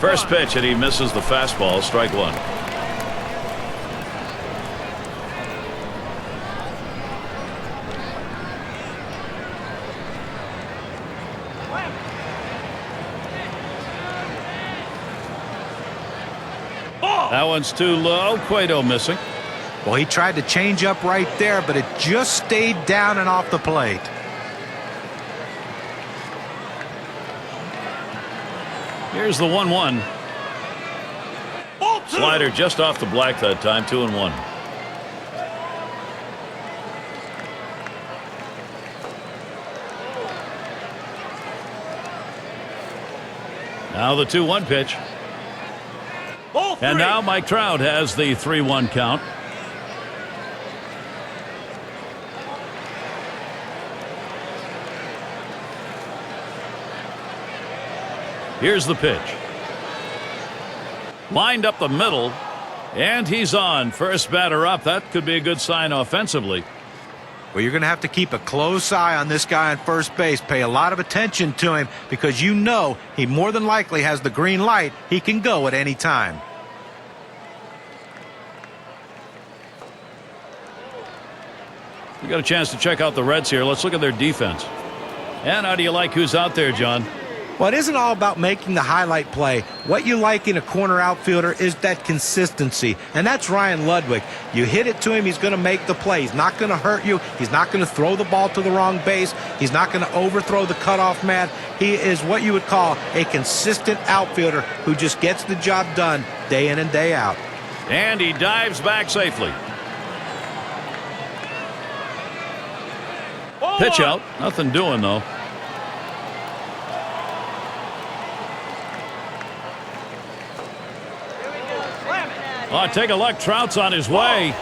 First pitch, and he misses the fastball. Strike one. That one's too low. Cueto missing. Well, he tried to change up right there, but it just stayed down and off the plate. Here's the 1-1. Slider just off the black that time. 2-1. Now the 2-1 pitch. And now Mike Trout has the 3-1 count. Here's the pitch. Lined up the middle, and he's on. First batter up. That could be a good sign offensively. Well, you're going to have to keep a close eye on this guy on first base. Pay a lot of attention to him because you know he more than likely has the green light. He can go at any time. We got a chance to check out the Reds here. Let's look at their defense. And how do you like who's out there, John? Well, it isn't all about making the highlight play. What you like in a corner outfielder is that consistency, and that's Ryan Ludwig. You hit it to him, he's going to make the play. He's not going to hurt you. He's not going to throw the ball to the wrong base. He's not going to overthrow the cutoff man. He is what you would call a consistent outfielder who just gets the job done day in and day out. And he dives back safely. Pitch out. Nothing doing, though. Oh, take a look. Trout's on his way.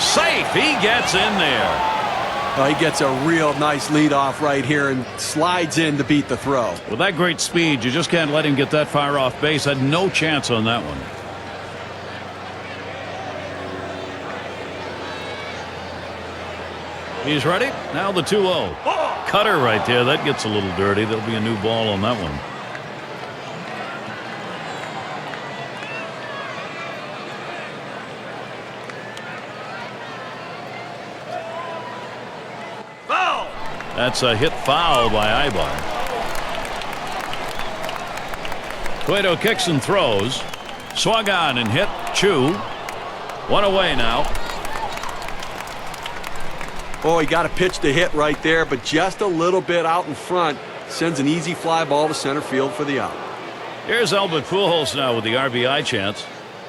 Safe. He gets in there. He gets a real nice lead off right here and slides in to beat the throw. With that great speed, you just can't let him get that far off base. Had no chance on that one. He's ready. Now the 2-0. Cutter right there. That gets a little dirty. There'll be a new ball on that one. That's a hit foul by Ibar. Cueto kicks and throws. Swung on and hit. Chu. One away now. Oh, he got a pitch to hit right there, but just a little bit out in front. Sends an easy fly ball to center field for the out. Here's Albert Pujols now with the RBI chance.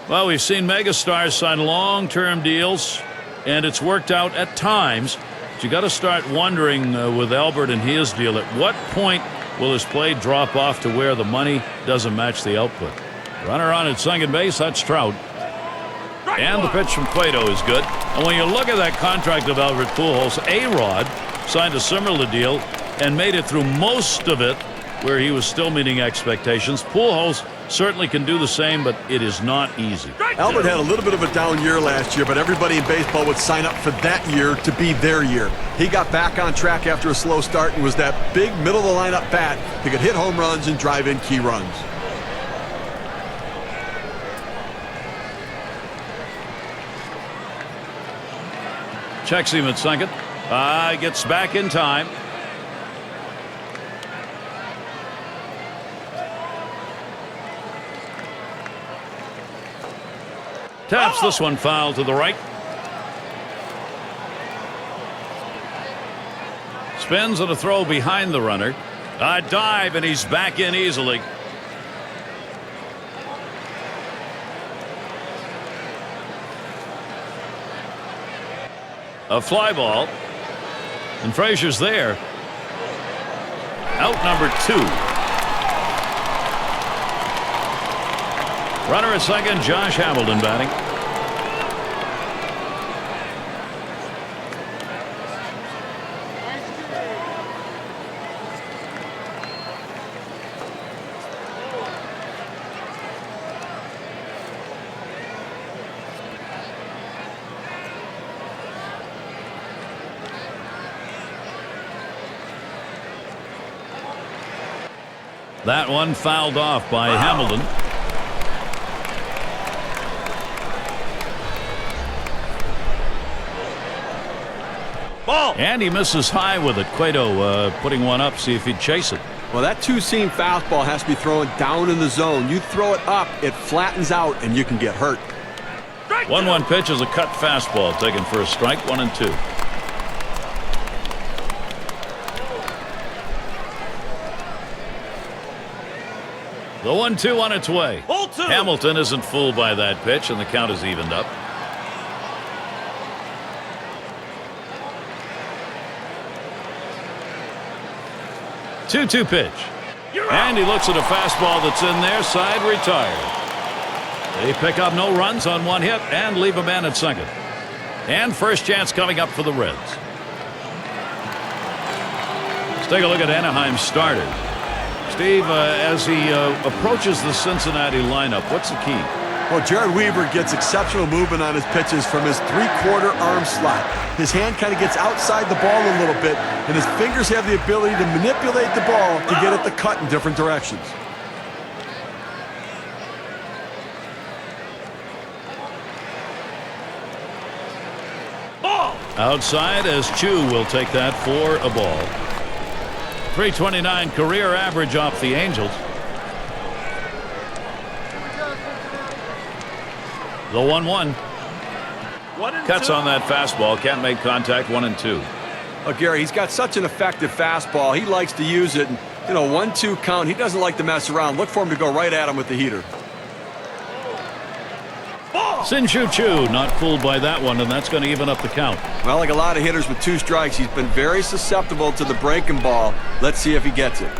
Well, we've seen megastars sign long-term deals, and it's worked out at times. But you got to start wondering with Albert and his deal, at what point will his play drop off to where the money doesn't match the output? Runner on at second base, that's Trout. And the pitch from Cueto is good. And when you look at that contract of Albert Pujols, A-Rod signed a similar deal and made it through most of it where he was still meeting expectations. Pujols certainly can do the same, but it is not easy. Albert had a little bit of a down year last year, but everybody in baseball would sign up for that year to be their year. He got back on track after a slow start and was that big middle-of-the-lineup bat that could hit home runs and drive in key runs. Checks him at second. Gets back in time. Taps this one foul to the right. Spins and a throw behind the runner. A dive, and he's back in easily. A fly ball. And Frazier's there. Out number 2. Runner at second, Josh Hamilton batting. That one fouled off by Hamilton. Ball. And he misses high with it. Cueto putting one up, see if he'd chase it. Well, that two-seam fastball has to be thrown down in the zone. You throw it up, it flattens out, and you can get hurt. 1-1 pitch is a cut fastball taken for a strike. 1-2. The 1-2 on its way. Hamilton isn't fooled by that pitch, and the count is evened up. Two-two pitch. And he looks at a fastball that's in there, side retired. They pick up no runs on one hit and leave a man at second. And first chance coming up for the Reds. Let's take a look at Anaheim's starters. Steve, as he approaches the Cincinnati lineup, what's the key? Well, Jared Weaver gets exceptional movement on his pitches from his three-quarter arm slot. His hand kind of gets outside the ball a little bit, and his fingers have the ability to manipulate the ball to get it to cut in different directions. Outside as Chu will take that for a ball. 329 career average off the Angels. The 1-1. Cuts on that fastball. Can't make contact. 1-2. Oh, Gary, he's got such an effective fastball. He likes to use it. And, 1-2 count. He doesn't like to mess around. Look for him to go right at him with the heater. Sin-Shu Chu not fooled by that one, and that's going to even up the count. Well, like a lot of hitters with 2 strikes, he's been very susceptible to the breaking ball. Let's see if he gets it.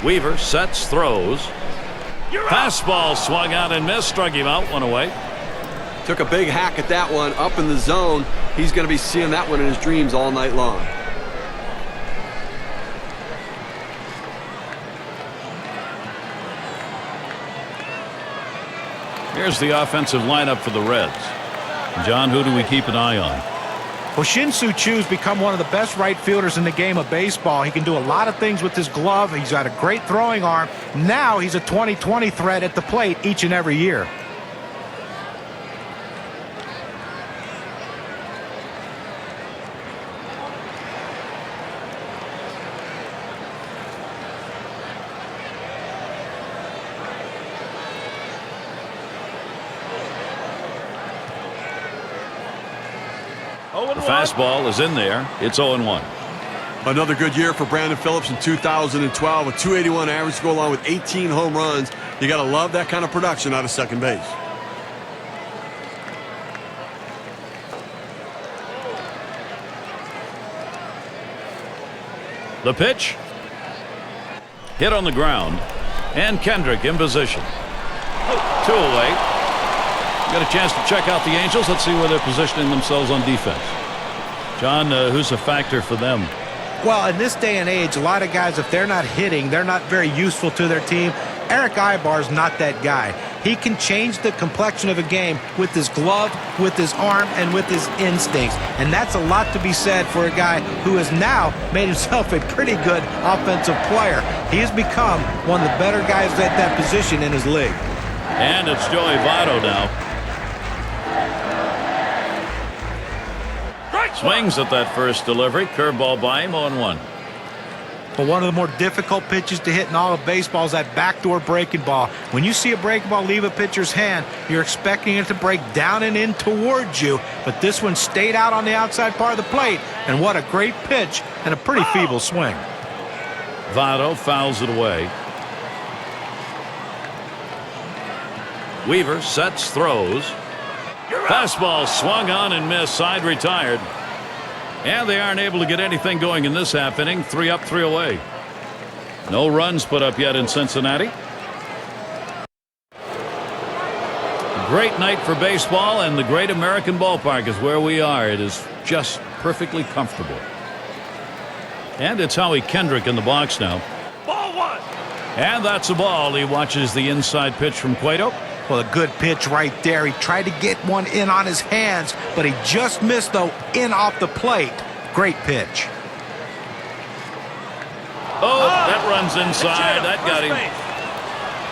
Weaver sets, throws. Fastball swung out and missed, struck him out, 1 away. Took a big hack at that one up in the zone. He's going to be seeing that one in his dreams all night long. Here's the offensive lineup for the Reds. John, who do we keep an eye on? Well, Shin-Soo Choo's become one of the best right fielders in the game of baseball. He can do a lot of things with his glove. He's got a great throwing arm. Now he's a 20-20 threat at the plate each and every year. The fastball is in there. It's 0-1. Another good year for Brandon Phillips in 2012. A 281 average to go along with 18 home runs. You got to love that kind of production out of second base. The pitch. Hit on the ground. And Kendrick in position. 2 away. Got a chance to check out the Angels. Let's see where they're positioning themselves on defense. John, who's a factor for them? Well, in this day and age, a lot of guys, if they're not hitting, they're not very useful to their team. Eric Ibar's not that guy. He can change the complexion of a game with his glove, with his arm, and with his instincts. And that's a lot to be said for a guy who has now made himself a pretty good offensive player. He has become one of the better guys at that position in his league. And it's Joey Votto now. Swings at that first delivery. Curveball by him, 0-1. But one of the more difficult pitches to hit in all of baseball is that backdoor breaking ball. When you see a breaking ball leave a pitcher's hand, you're expecting it to break down and in towards you. But this one stayed out on the outside part of the plate. And what a great pitch and a pretty feeble swing. Votto fouls it away. Weaver sets, throws. Fastball swung on and missed, side retired. And they aren't able to get anything going in this half inning. 3 up, 3 away. No runs put up yet in Cincinnati. Great night for baseball, and the Great American Ballpark is where we are. It is just perfectly comfortable. And it's Howie Kendrick in the box now. Ball 1. And that's a ball. He watches the inside pitch from Cueto. Well, a good pitch right there. He tried to get one in on his hands, but he just missed, though, in off the plate. Great pitch. Oh, runs inside. That got him.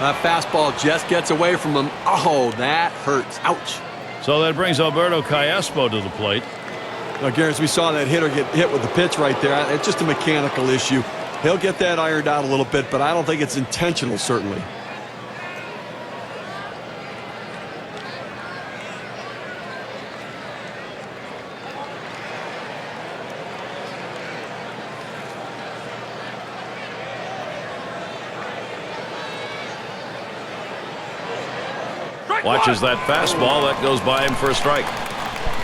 That fastball just gets away from him. Oh, that hurts. Ouch. So that brings Alberto Callaspo to the plate. Now, Gary, as we saw that hitter get hit with the pitch right there, it's just a mechanical issue. He'll get that ironed out a little bit, but I don't think it's intentional, certainly. Watches that fastball. That goes by him for a strike.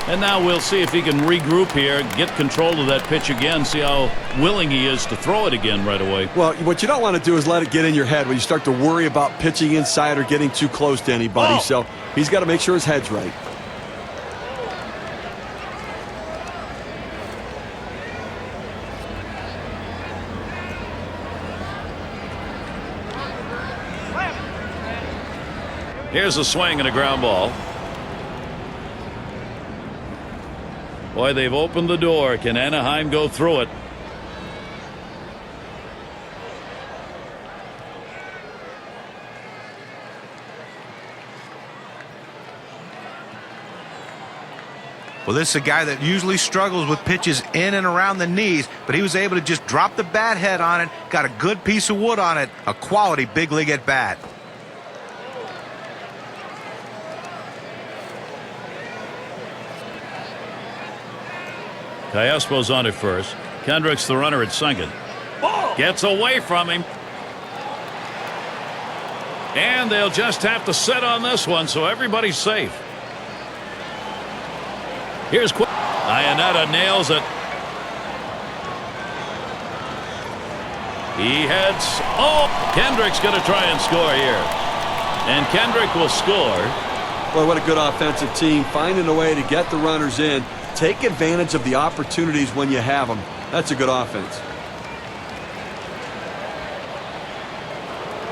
And now we'll see if he can regroup here, get control of that pitch again, see how willing he is to throw it again right away. Well, what you don't want to do is let it get in your head when you start to worry about pitching inside or getting too close to anybody. So he's got to make sure his head's right. Here's a swing and a ground ball. Boy, they've opened the door. Can Anaheim go through it? Well, this is a guy that usually struggles with pitches in and around the knees, but he was able to just drop the bat head on it, got a good piece of wood on it, a quality big league at bat. Callaspo's on at first. Kendrick's the runner at second. Gets away from him. And they'll just have to sit on this one, so everybody's safe. Here's Iannetta nails it. He heads. Oh, Kendrick's going to try and score here. And Kendrick will score. Boy, what a good offensive team, finding a way to get the runners in. Take advantage of the opportunities when you have them. That's a good offense.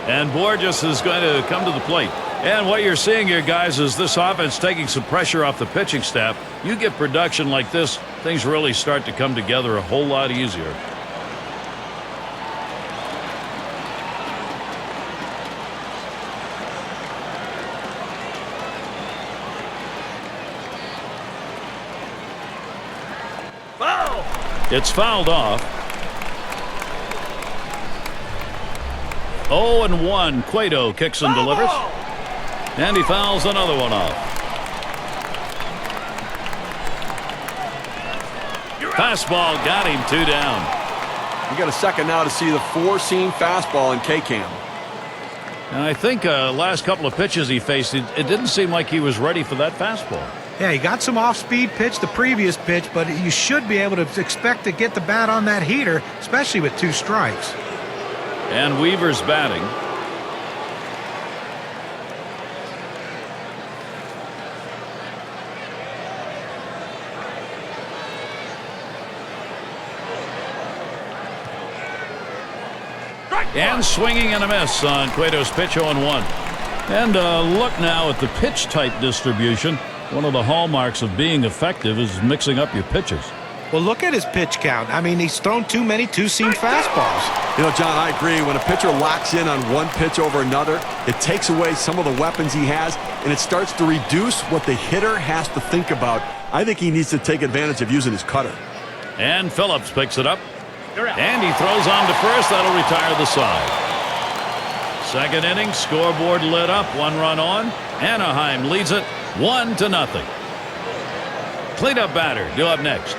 And Borges is going to come to the plate. And what you're seeing here, guys, is this offense taking some pressure off the pitching staff. You get production like this, things really start to come together a whole lot easier. It's fouled off. 0-1. Cueto kicks and delivers. And he fouls another one off. Fastball got him 2 down. You got a second now to see the 4-seam fastball in K-Cam. And I think last couple of pitches he faced, it didn't seem like he was ready for that fastball. Yeah, he got some off-speed pitch the previous pitch, but you should be able to expect to get the bat on that heater, especially with 2 strikes. And Weaver's batting. And swinging and a miss on Cueto's pitch. 0-1. And look now at the pitch type distribution. One of the hallmarks of being effective is mixing up your pitches. Well, look at his pitch count. I mean, he's thrown too many 2-seam fastballs. You know, John, I agree. When a pitcher locks in on one pitch over another, it takes away some of the weapons he has, and it starts to reduce what the hitter has to think about. I think he needs to take advantage of using his cutter. And Phillips picks it up. And he throws on to first. That'll retire the side. Second inning, scoreboard lit up. 1 run on. Anaheim leads it 1-0. Cleanup batter due up next.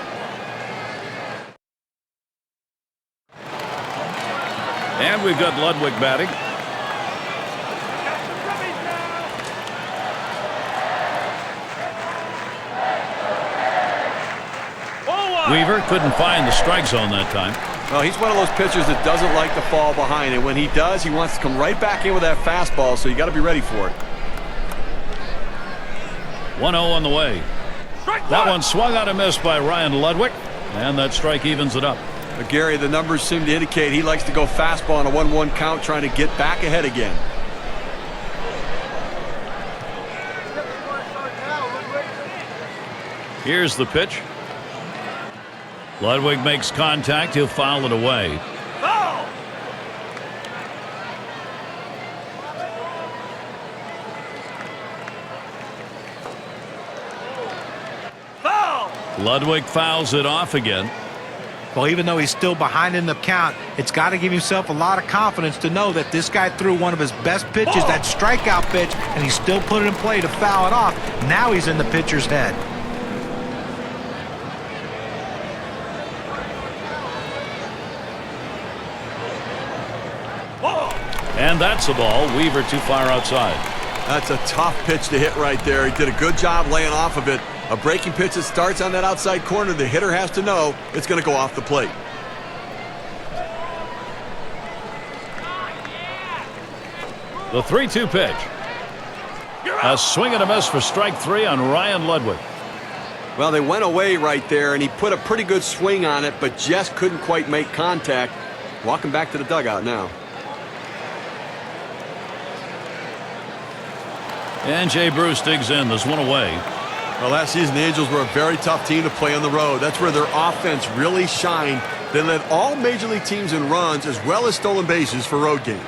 And we've got Ludwig batting. Weaver couldn't find the strike zone that time. Well, he's one of those pitchers that doesn't like to fall behind, and when he does, he wants to come right back in with that fastball, so you got to be ready for it. 1-0 on the way. That one swung out and missed by Ryan Ludwig, and that strike evens it up. But Gary, the numbers seem to indicate he likes to go fastball on a 1-1 count, trying to get back ahead again. Here's the pitch. Ludwig makes contact. He'll foul it away. Ludwig fouls it off again. Well, even though he's still behind in the count, it's got to give himself a lot of confidence to know that this guy threw one of his best pitches, that strikeout pitch, and he still put it in play to foul it off. Now he's in the pitcher's head. And that's the ball. Weaver too far outside. That's a tough pitch to hit right there. He did a good job laying off of it. A breaking pitch that starts on that outside corner, the hitter has to know it's going to go off the plate. The 3-2 pitch. A swing and a miss for strike 3 on Ryan Ludwig. Well, they went away right there, and he put a pretty good swing on it, but just couldn't quite make contact. Walking back to the dugout now. And Jay Bruce digs in. There's one away. Well, last season, the Angels were a very tough team to play on the road. That's where their offense really shined. They led all major league teams in runs as well as stolen bases for road games.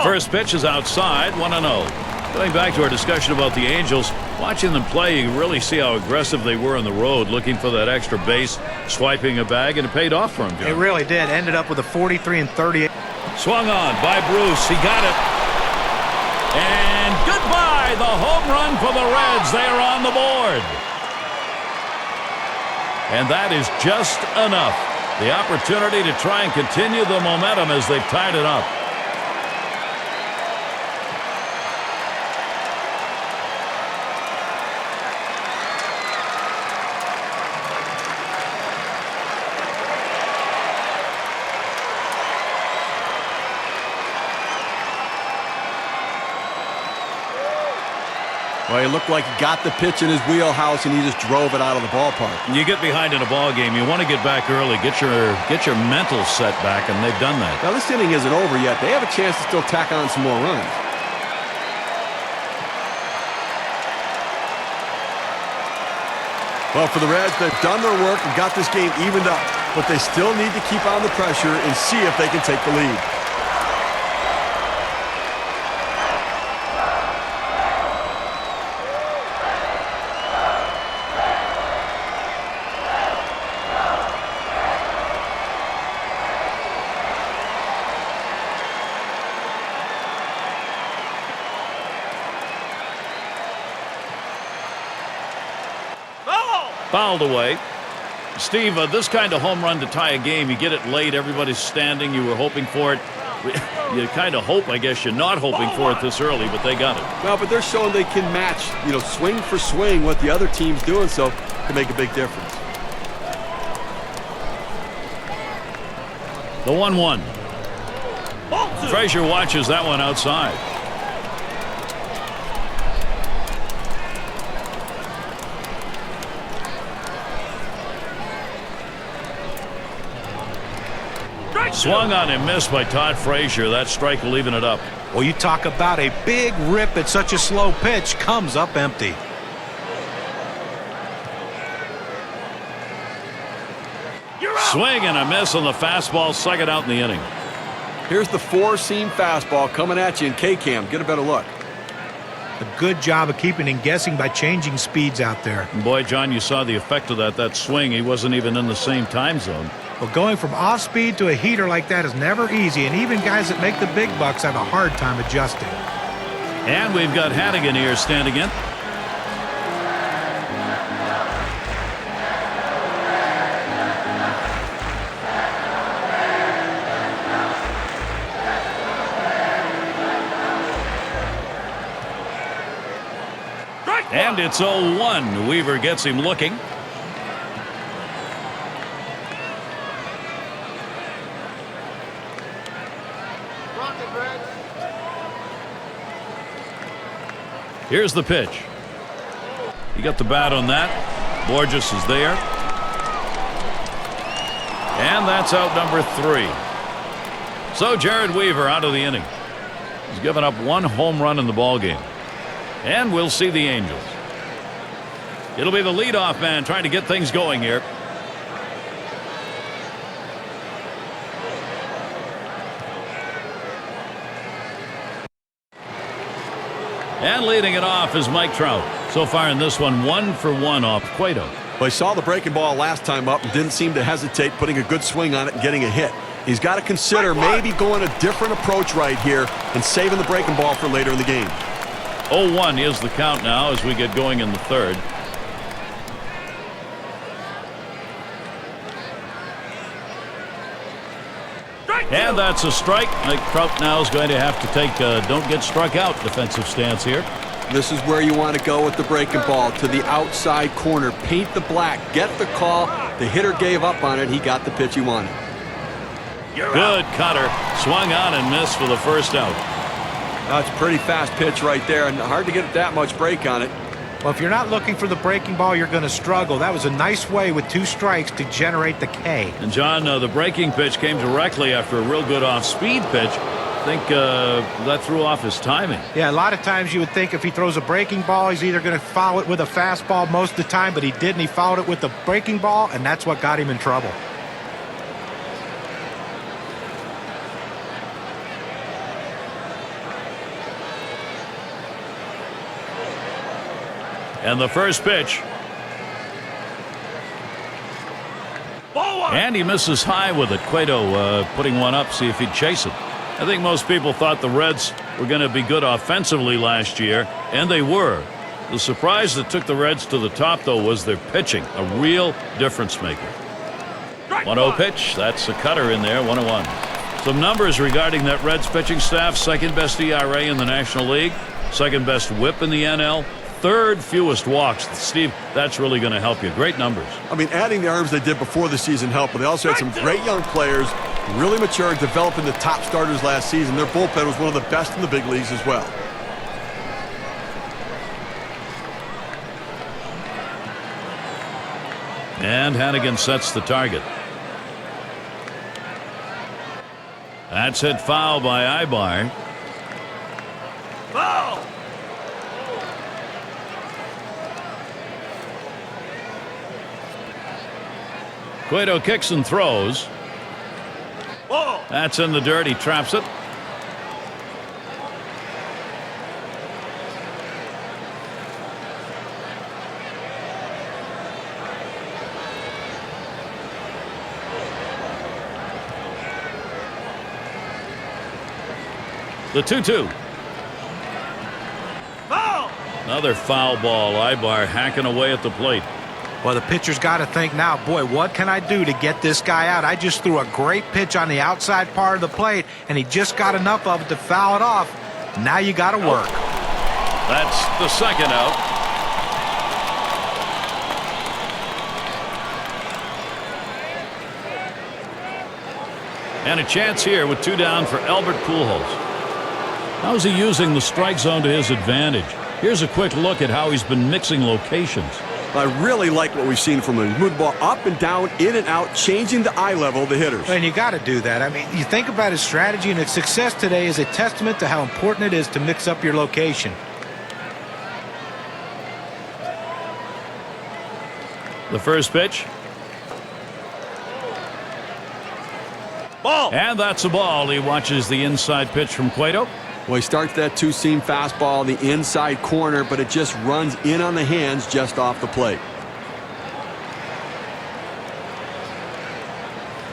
First pitch is outside, 1-0. Going back to our discussion about the Angels, watching them play, you really see how aggressive they were on the road, looking for that extra base, swiping a bag, and it paid off for him, John. It really did. Ended up with a 43 and 38. Swung on by Bruce. He got it. And goodbye, the home run for the Reds. They are on the board. And that is just enough. The opportunity to try and continue the momentum as they've tied it up. Well, he looked like he got the pitch in his wheelhouse, and he just drove it out of the ballpark. You get behind in a ball game, you want to get back early, get your mental set back, and they've done that. Now, this inning isn't over yet. They have a chance to still tack on some more runs. Well, for the Reds, they've done their work and got this game evened up, but they still need to keep on the pressure and see if they can take the lead. Fouled away. Steve, this kind of home run to tie a game, you get it late, everybody's standing, you were hoping for it. You kind of hope, I guess you're not hoping for it this early, but they got it. Well, but they're showing they can match, swing for swing what the other team's doing, so it can make a big difference. The 1-1. Frazier watches that one outside. Swung on and missed by Todd Frazier. That strike will even it up. Well, you talk about a big rip at such a slow pitch, comes up empty. Swing and a miss on the fastball, second out in the inning. Here's the four-seam fastball coming at you in K-Cam. Get a better look. A good job of keeping him guessing by changing speeds out there. And boy, John, you saw the effect of that swing. He wasn't even in the same time zone. Well, going from off-speed to a heater like that is never easy, and even guys that make the big bucks have a hard time adjusting. And we've got Hannigan here standing in. And it's 0-1. Weaver gets him looking. Here's the pitch. He got the bat on that. Borges is there. And that's out number 3. So Jared Weaver out of the inning. He's given up 1 home run in the ball game. And we'll see the Angels. It'll be the leadoff man trying to get things going here. And leading it off is Mike Trout. So far in this one, 1 for 1 off Cueto. Well, he saw the breaking ball last time up and didn't seem to hesitate putting a good swing on it and getting a hit. He's got to consider maybe going a different approach right here and saving the breaking ball for later in the game. 0-1 is the count now as we get going in the third. And that's a strike. Mike Trout now is going to have to take a don't get struck out defensive stance here. This is where you want to go with the breaking ball, to the outside corner. Paint the black. Get the call. The hitter gave up on it. He got the pitch he wanted. Good cutter. Swung on and missed for the first out. That's a pretty fast pitch right there, and hard to get that much break on it. Well, if you're not looking for the breaking ball, you're going to struggle. That was a nice way with 2 strikes to generate the K. And, John, the breaking pitch came directly after a real good off-speed pitch. I think that threw off his timing. Yeah, a lot of times you would think if he throws a breaking ball, he's either going to foul it with a fastball most of the time, but he didn't. He fouled it with the breaking ball, and that's what got him in trouble. And the first pitch. And he misses high with it. Cueto putting one up, see if he'd chase it. I think most people thought the Reds were going to be good offensively last year, and they were. The surprise that took the Reds to the top, though, was their pitching, a real difference maker. 1-0 pitch. That's a cutter in there, 1-1. Some numbers regarding that Reds pitching staff. Second best ERA in the National League. Second best whip in the NL. Third fewest walks. Steve, that's really going to help you. Great numbers. I mean, adding the arms they did before the season helped, but they also had some great young players, really matured, developing the top starters last season. Their bullpen was one of the best in the big leagues as well. And Hannigan sets the target. That's hit foul by Ibar. Foul! Cueto kicks and throws. Ball. That's in the dirt. He traps it. The 2-2. Foul! Another foul ball. Ibar hacking away at the plate. Well, the pitcher's got to think now, boy, what can I do to get this guy out? I just threw a great pitch on the outside part of the plate, and he just got enough of it to foul it off. Now you got to work. That's the second out. And a chance here with 2 down for Albert Pujols. How's he using the strike zone to his advantage? Here's a quick look at how he's been mixing locations. I really like what we've seen from him. He's moved the ball up and down, in and out, changing the eye level of the hitters. And you got to do that. I mean, you think about his strategy, and its success today is a testament to how important it is to mix up your location. The first pitch. Ball. And that's a ball. He watches the inside pitch from Cueto. Well, he starts that 2-seam fastball in the inside corner, but it just runs in on the hands just off the plate.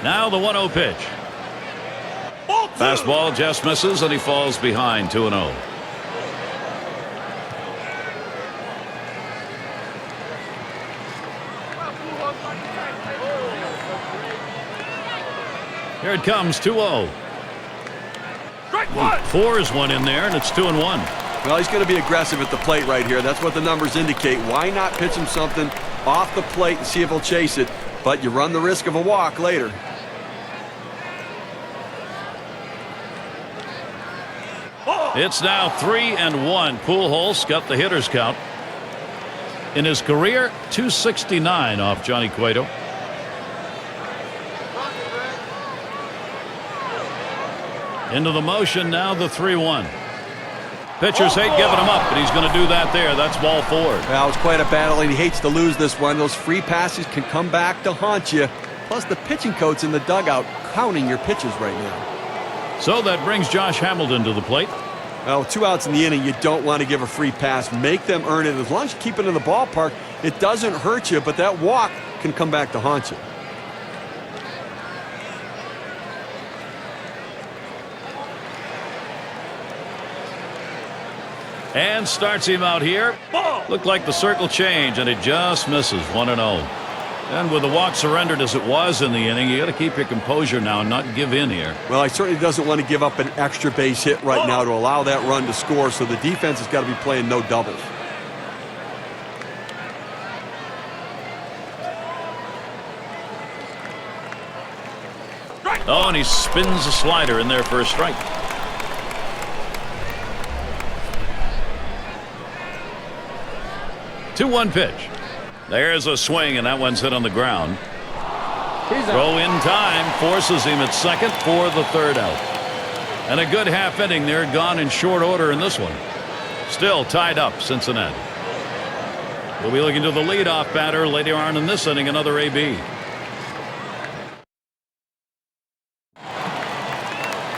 Now the 1-0 pitch. Fastball just misses, and he falls behind 2-0. Here it comes, 2-0. Fours one in there, and it's 2-1. Well, he's going to be aggressive at the plate right here. That's what the numbers indicate. Why not pitch him something off the plate and see if he'll chase it? But you run the risk of a walk later. It's now 3-1. Pujols got the hitter's count. In his career, 269 off Johnny Cueto. Into the motion now, the 3-1. Pitchers hate giving him up, but he's going to do that there. That's ball 4. Well, it's quite a battle, and he hates to lose this one. Those free passes can come back to haunt you. Plus, the pitching coach in the dugout counting your pitches right now. So that brings Josh Hamilton to the plate. Well, 2 outs in the inning, you don't want to give a free pass. Make them earn it. As long as you keep it in the ballpark, it doesn't hurt you, but that walk can come back to haunt you. And starts him out here. Looked like the circle change, and it just misses. 1-0. And with the walk surrendered as it was in the inning, you got to keep your composure now and not give in here. Well, he certainly doesn't want to give up an extra base hit right now to allow that run to score, so the defense has got to be playing no doubles. Oh, and he spins a slider in there for a strike. Two-one pitch. There's a swing, and that one's hit on the ground. Throw in time forces him at second for the third out. And a good half inning there, gone in short order in this one. Still tied up, Cincinnati. We'll be looking to the leadoff batter later on in this inning, another AB.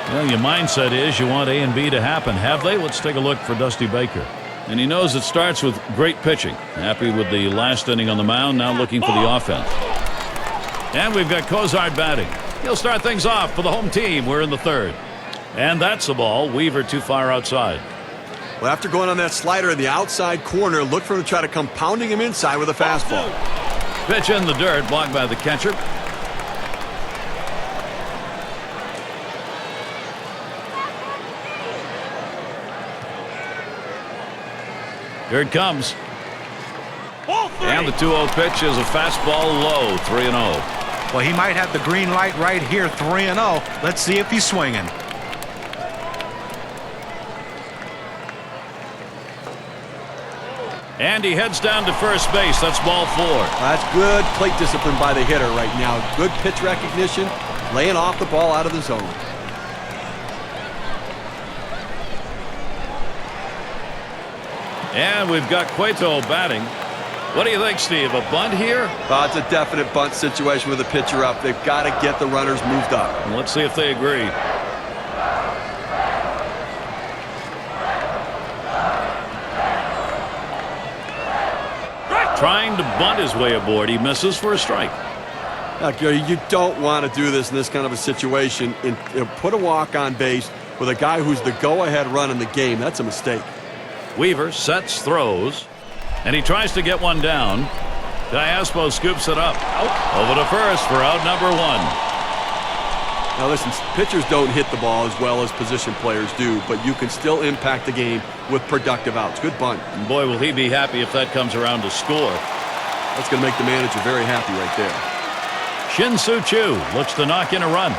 Well, your mindset is you want A and B to happen. Have they? Let's take a look for Dusty Baker. And he knows it starts with great pitching. Happy with the last inning on the mound, now looking for the offense. And we've got Cozart batting. He'll start things off for the home team. We're in the third. And that's the ball. Weaver too far outside. Well, after going on that slider in the outside corner, look for him to try to come pounding him inside with a fastball. Pitch in the dirt, blocked by the catcher. Here it comes. And the 2-0 pitch is a fastball low, 3-0. Well, he might have the green light right here, 3-0. Let's see if he's swinging. And he heads down to first base. That's ball 4. That's good plate discipline by the hitter right now. Good pitch recognition, laying off the ball out of the zone. And we've got Cueto batting. What do you think, Steve? A bunt here? It's a definite bunt situation with the pitcher up. They've got to get the runners moved up. And let's see if they agree. Trying to bunt his way aboard. He misses for a strike. Now, Gary, you don't want to do this in this kind of a situation. Put a walk on base with a guy who's the go-ahead run in the game. That's a mistake. Weaver sets, throws, and he tries to get one down. Diaspo scoops it up. Over to first for out number 1. Now listen, pitchers don't hit the ball as well as position players do, but you can still impact the game with productive outs. Good bunt. And boy, will he be happy if that comes around to score. That's going to make the manager very happy right there. Shin-Soo Choo looks to knock in a run.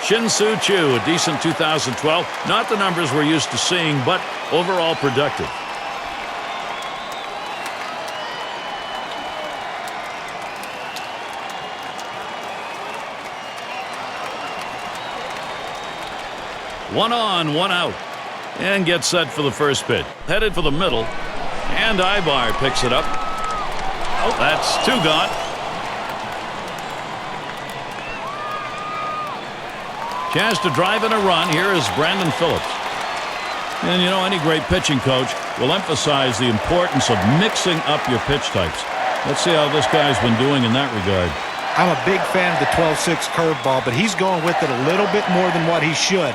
Shin-Soo Choo, a decent 2012. Not the numbers we're used to seeing, but overall productive. One on, one out. And gets set for the first pitch. Headed for the middle. And Ibar picks it up. Oh, that's 2 gone. Chance to drive in a run. Here is Brandon Phillips. And you know, any great pitching coach will emphasize the importance of mixing up your pitch types. Let's see how this guy's been doing in that regard. I'm a big fan of the 12-6 curveball, but he's going with it a little bit more than what he should.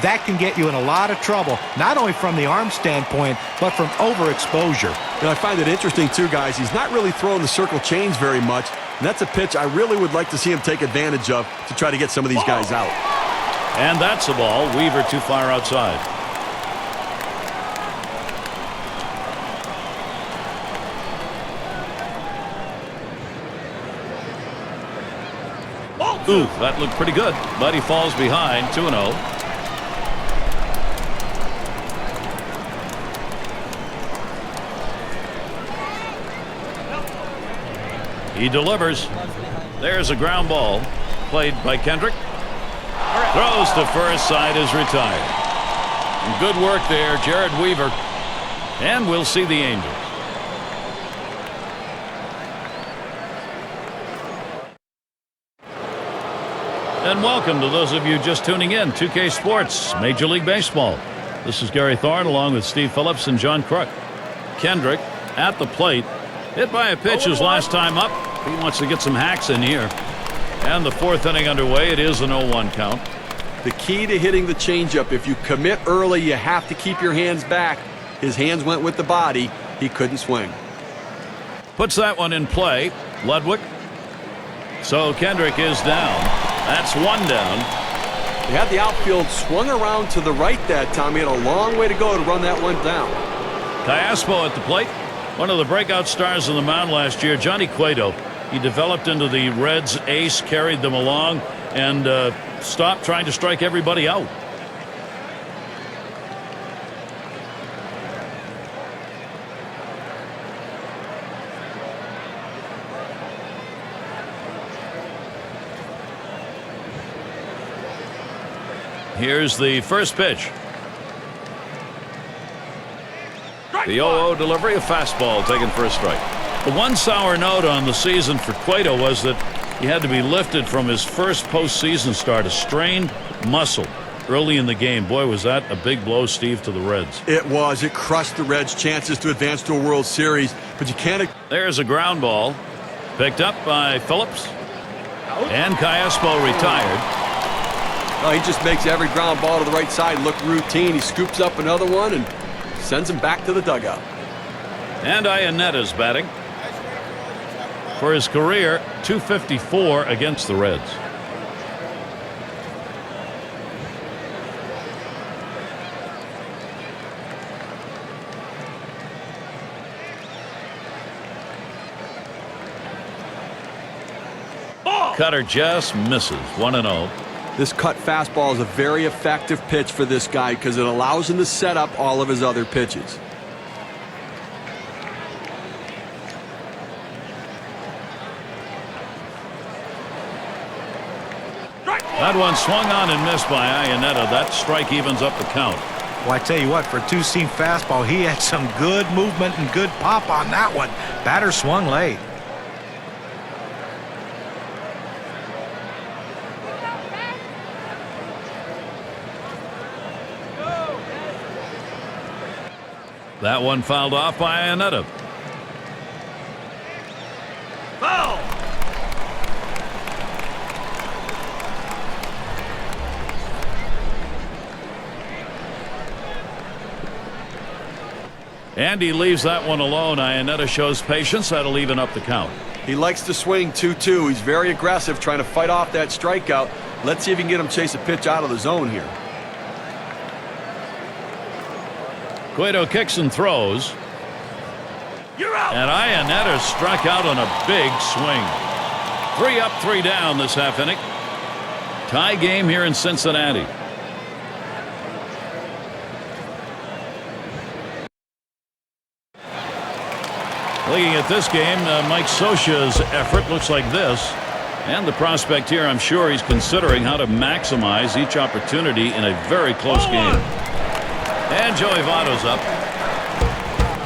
That can get you in a lot of trouble, not only from the arm standpoint, but from overexposure. And I find it interesting, too, guys. He's not really throwing the circle change very much, and that's a pitch I really would like to see him take advantage of to try to get some of these guys out. And that's the ball. Weaver too far outside. Ooh, that looked pretty good, but he falls behind 2-0. He delivers. There's a ground ball played by Kendrick. Throws to first, side is retired. And good work there, Jared Weaver. And we'll see the Angels. And welcome to those of you just tuning in. 2K Sports, Major League Baseball. This is Gary Thorne along with Steve Phillips and John Crook. Kendrick at the plate. Hit by a pitch his last time up. He wants to get some hacks in here. And the fourth inning underway. It is an 0-1 count. The key to hitting the changeup, if you commit early, you have to keep your hands back. His hands went with the body. He couldn't swing. Puts that one in play. Ludwig. So Kendrick is down. That's one down. He had the outfield swung around to the right that time. He had a long way to go to run that one down. Callaspo at the plate. One of the breakout stars on the mound last year, Johnny Cueto. He developed into the Reds' ace, carried them along, and stopped trying to strike everybody out. Here's the first pitch. The 0-0 delivery, a fastball taken for a strike. The one sour note on the season for Cueto was that he had to be lifted from his first postseason start, a strained muscle early in the game. Boy, was that a big blow, Steve, to the Reds. It was. It crushed the Reds' chances to advance to a World Series. But you can't... There's a ground ball. Picked up by Phillips. And Callaspo retired. Oh, he just makes every ground ball to the right side look routine. He scoops up another one and sends him back to the dugout. And Ionetta's batting. For his career, .254 against the Reds. Cutter just misses. 1-0. This cut fastball is a very effective pitch for this guy because it allows him to set up all of his other pitches. That one swung on and missed by Ionetta. That strike evens up the count. Well, I tell you what, for a two-seam fastball, he had some good movement and good pop on that one. Batter swung late. That one fouled off by Ionetta. Foul! And he leaves that one alone. Ionetta shows patience. That'll even up the count. He likes to swing 2-2. He's very aggressive, trying to fight off that strikeout. Let's see if he can get him chase a pitch out of the zone here. Cueto kicks and throws. You're out! And Ionetta struck out on a big swing. 3 up, 3 down this half inning. Tie game here in Cincinnati. Looking at this game, Mike Scioscia's effort looks like this. And the prospect here, I'm sure he's considering how to maximize each opportunity in a very close game. And Joey Votto's up.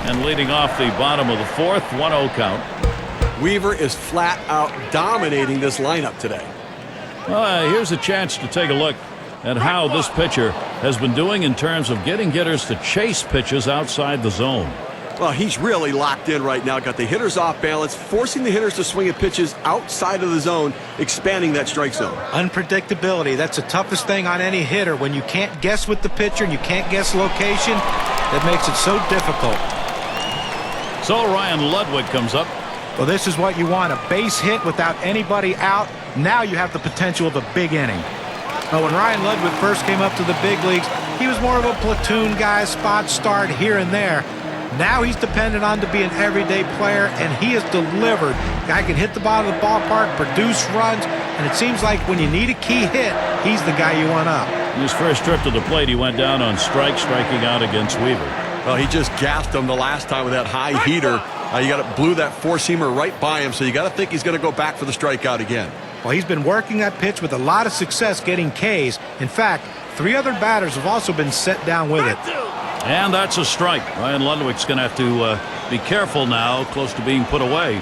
And leading off the bottom of the fourth, 1-0 count. Weaver is flat out dominating this lineup today. Well, here's a chance to take a look at how this pitcher has been doing in terms of getting hitters to chase pitches outside the zone. Well, he's really locked in right now. Got the hitters off balance, forcing the hitters to swing at pitches outside of the zone, expanding that strike zone. Unpredictability, that's the toughest thing on any hitter. When you can't guess with the pitcher and you can't guess location, that makes it so difficult. So Ryan Ludwig comes up. Well, this is what you want, a base hit without anybody out. Now you have the potential of a big inning. But when Ryan Ludwig first came up to the big leagues, he was more of a platoon guy, spot start here and there. Now he's dependent on to be an everyday player, and he has delivered. Guy can hit the ball of the ballpark, produce runs, and it seems like when you need a key hit, he's the guy you want up. In his first trip to the plate, he went down on strikes, striking out against Weaver. Well, he just gassed him the last time with that high heater. Blew that four-seamer right by him, so you got to think he's going to go back for the strikeout again. Well, he's been working that pitch with a lot of success getting Ks. In fact, 3 other batters have also been set down with it. And that's a strike. Ryan Ludwig's going to have to be careful now, close to being put away.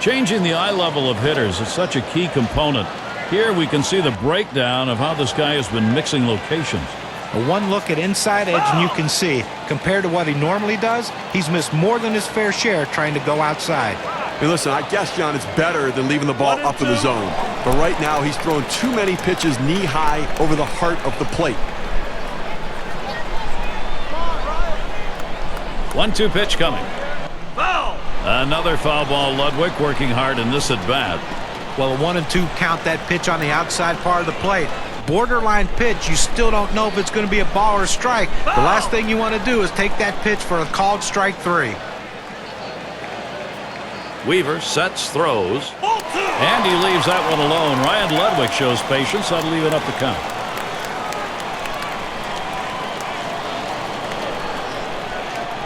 Changing the eye level of hitters is such a key component. Here we can see the breakdown of how this guy has been mixing locations. A one look at inside edge and you can see, compared to what he normally does, he's missed more than his fair share trying to go outside. Hey, listen, I guess, John, it's better than leaving the ball up in the zone. But right now, he's thrown too many pitches knee-high over the heart of the plate. 1-2 pitch coming. Foul! Another foul ball. Ludwig working hard in this at-bat. Well, a 1-2 count that pitch on the outside part of the plate. Borderline pitch, you still don't know if it's going to be a ball or a strike. The last thing you want to do is take that pitch for a called strike 3. Weaver sets, throws, Ball 2! and he leaves that one alone. Ryan Ludwig shows patience. That'll even up the count.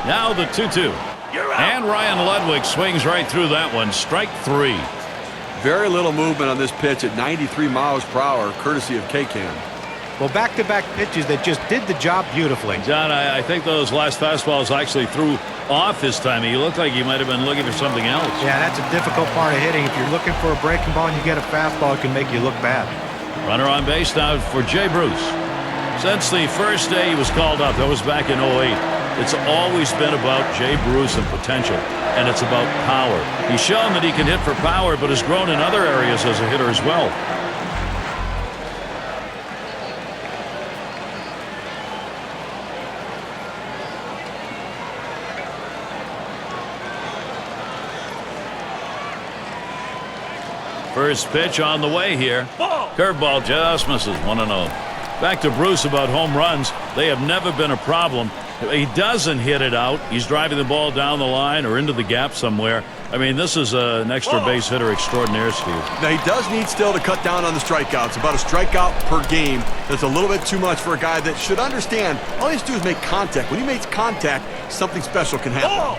Now the 2-2. You're out! And Ryan Ludwig swings right through that one. Strike 3. Very little movement on this pitch at 93 miles per hour, courtesy of Clipchamp. Well, back-to-back pitches that just did the job beautifully. John, I think those last fastballs actually threw off his timing. He looked like he might have been looking for something else. Yeah, that's a difficult part of hitting. If you're looking for a breaking ball and you get a fastball, it can make you look bad. Runner on base now for Jay Bruce. Since the first day he was called up, that was back in '08, it's always been about Jay Bruce and potential, and it's about power. He's shown that he can hit for power, but has grown in other areas as a hitter as well. First pitch on the way here. Ball! Curveball just misses. 1-0. Back to Bruce about home runs. They have never been a problem. He doesn't hit it out. He's driving the ball down the line or into the gap somewhere. I mean, this is an extra base hitter extraordinaire, Steve. Now, he does need still to cut down on the strikeouts. About a strikeout per game. That's a little bit too much for a guy that should understand all he has to do is make contact. When he makes contact, something special can happen. Ball!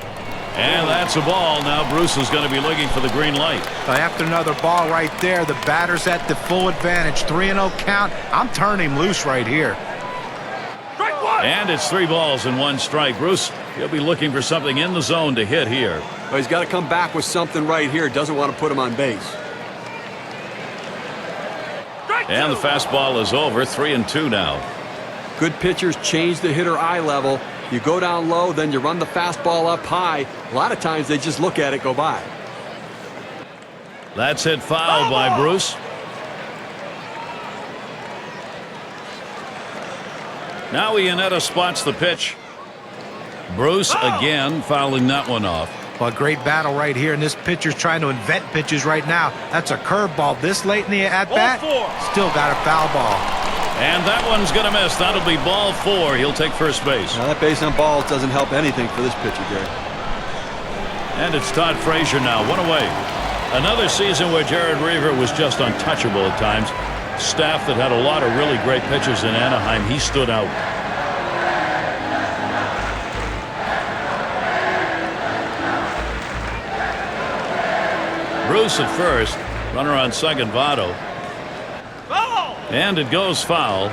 And that's a ball. Now Bruce is going to be looking for the green light. After another ball right there, the batter's at the full advantage. 3-0 count. I'm turning him loose right here. Strike 1! And it's 3 balls and 1 strike. Bruce, he'll be looking for something in the zone to hit here. Well, he's got to come back with something right here. Doesn't want to put him on base. Strike And the 2! fastball is over. 3-2 now. Good pitchers change the hitter eye level. You go down low, then you run the fastball up high. A lot of times they just look at it go by. That's hit foul by Bruce. Now Iannetta spots the pitch. Bruce again fouling that one off. Well, great battle right here, and this pitcher's trying to invent pitches right now. That's a curveball this late in the at-bat. Ball 4. Still got a foul ball. And that one's going to miss. That'll be ball 4. He'll take first base. Now that base on balls doesn't help anything for this pitcher, Gary. And it's Todd Frazier now, 1 away. Another season where Jared Weaver was just untouchable at times. Staff that had a lot of really great pitchers in Anaheim, he stood out. Bruce at first, runner on second, Votto. Foul! And it goes foul.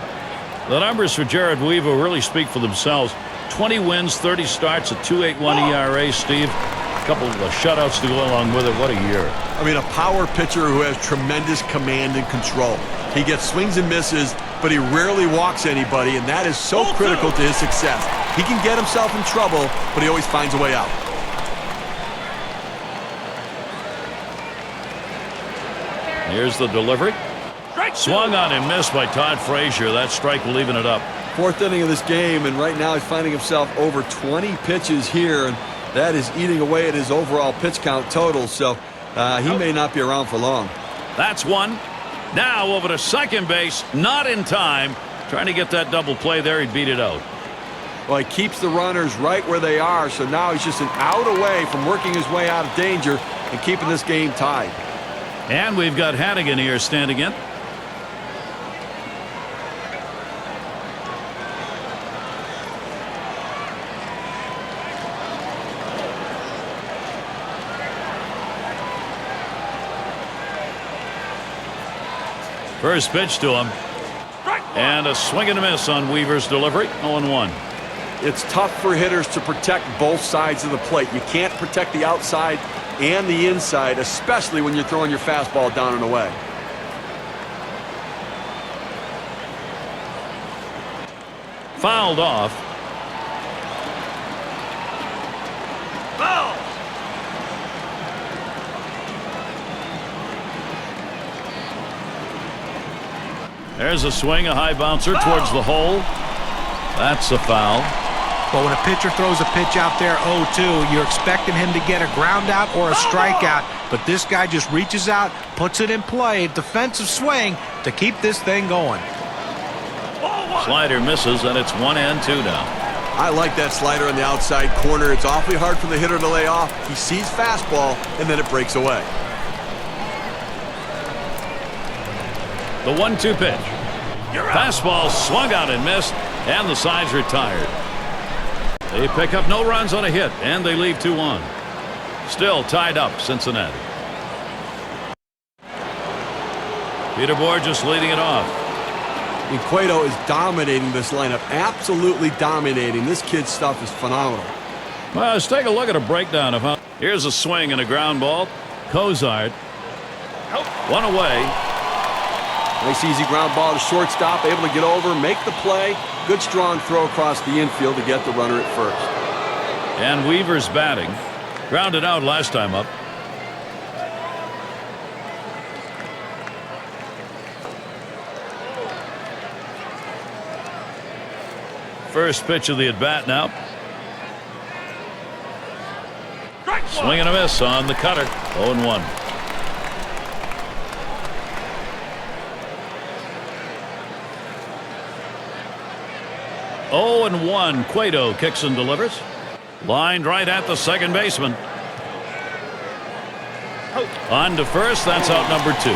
The numbers for Jared Weaver really speak for themselves. 20 wins, 30 starts, a 2.81 ERA, Steve. A couple of shutouts to go along with it. What a year. I mean, a power pitcher who has tremendous command and control. He gets swings and misses, but he rarely walks anybody, and that is so critical to his success. He can get himself in trouble, but he always finds a way out. Here's the delivery. Strike 2! Swung on and missed by Todd Frazier. That strike leaving it up. 4th inning of this game, and right now he's finding himself over 20 pitches here, and that is eating away at his overall pitch count total, so he may not be around for long. That's one. Now over to second base. Not in time. Trying to get that double play there. He beat it out. Well, he keeps the runners right where they are, so now he's just an out away from working his way out of danger and keeping this game tied. And we've got Hannigan here standing in. First pitch to him. And a swing and a miss on Weaver's delivery. 0-1. It's tough for hitters to protect both sides of the plate. You can't protect the outside and the inside, especially when you're throwing your fastball down and away. Fouled off. Foul. There's a swing, a high bouncer towards the hole. That's a foul. But when a pitcher throws a pitch out there 0-2, you're expecting him to get a ground out or a strikeout. But this guy just reaches out, puts it in play, defensive swing to keep this thing going. Slider misses, and it's 1-2 now. I like that slider on the outside corner. It's awfully hard for the hitter to lay off. He sees fastball, and then it breaks away. The 1-2 pitch. Fastball swung out and missed, and the side's retired. They pick up no runs on a hit, and they leave 2-1. Still tied up, Cincinnati. Peter Bohr just leading it off. And Cueto is dominating this lineup, absolutely dominating. This kid's stuff is phenomenal. Well, let's take a look at a breakdown of how. Here's a swing and a ground ball. Cozart. One away. Nice easy ground ball to shortstop, able to get over, make the play. Good strong throw across the infield to get the runner at first. And Weaver's batting. Grounded out last time up. First pitch of the at-bat now. Swing and a miss on the cutter. 0-1. Oh, and 1. Cueto kicks and delivers. Lined right at the second baseman. On to first. That's out number 2.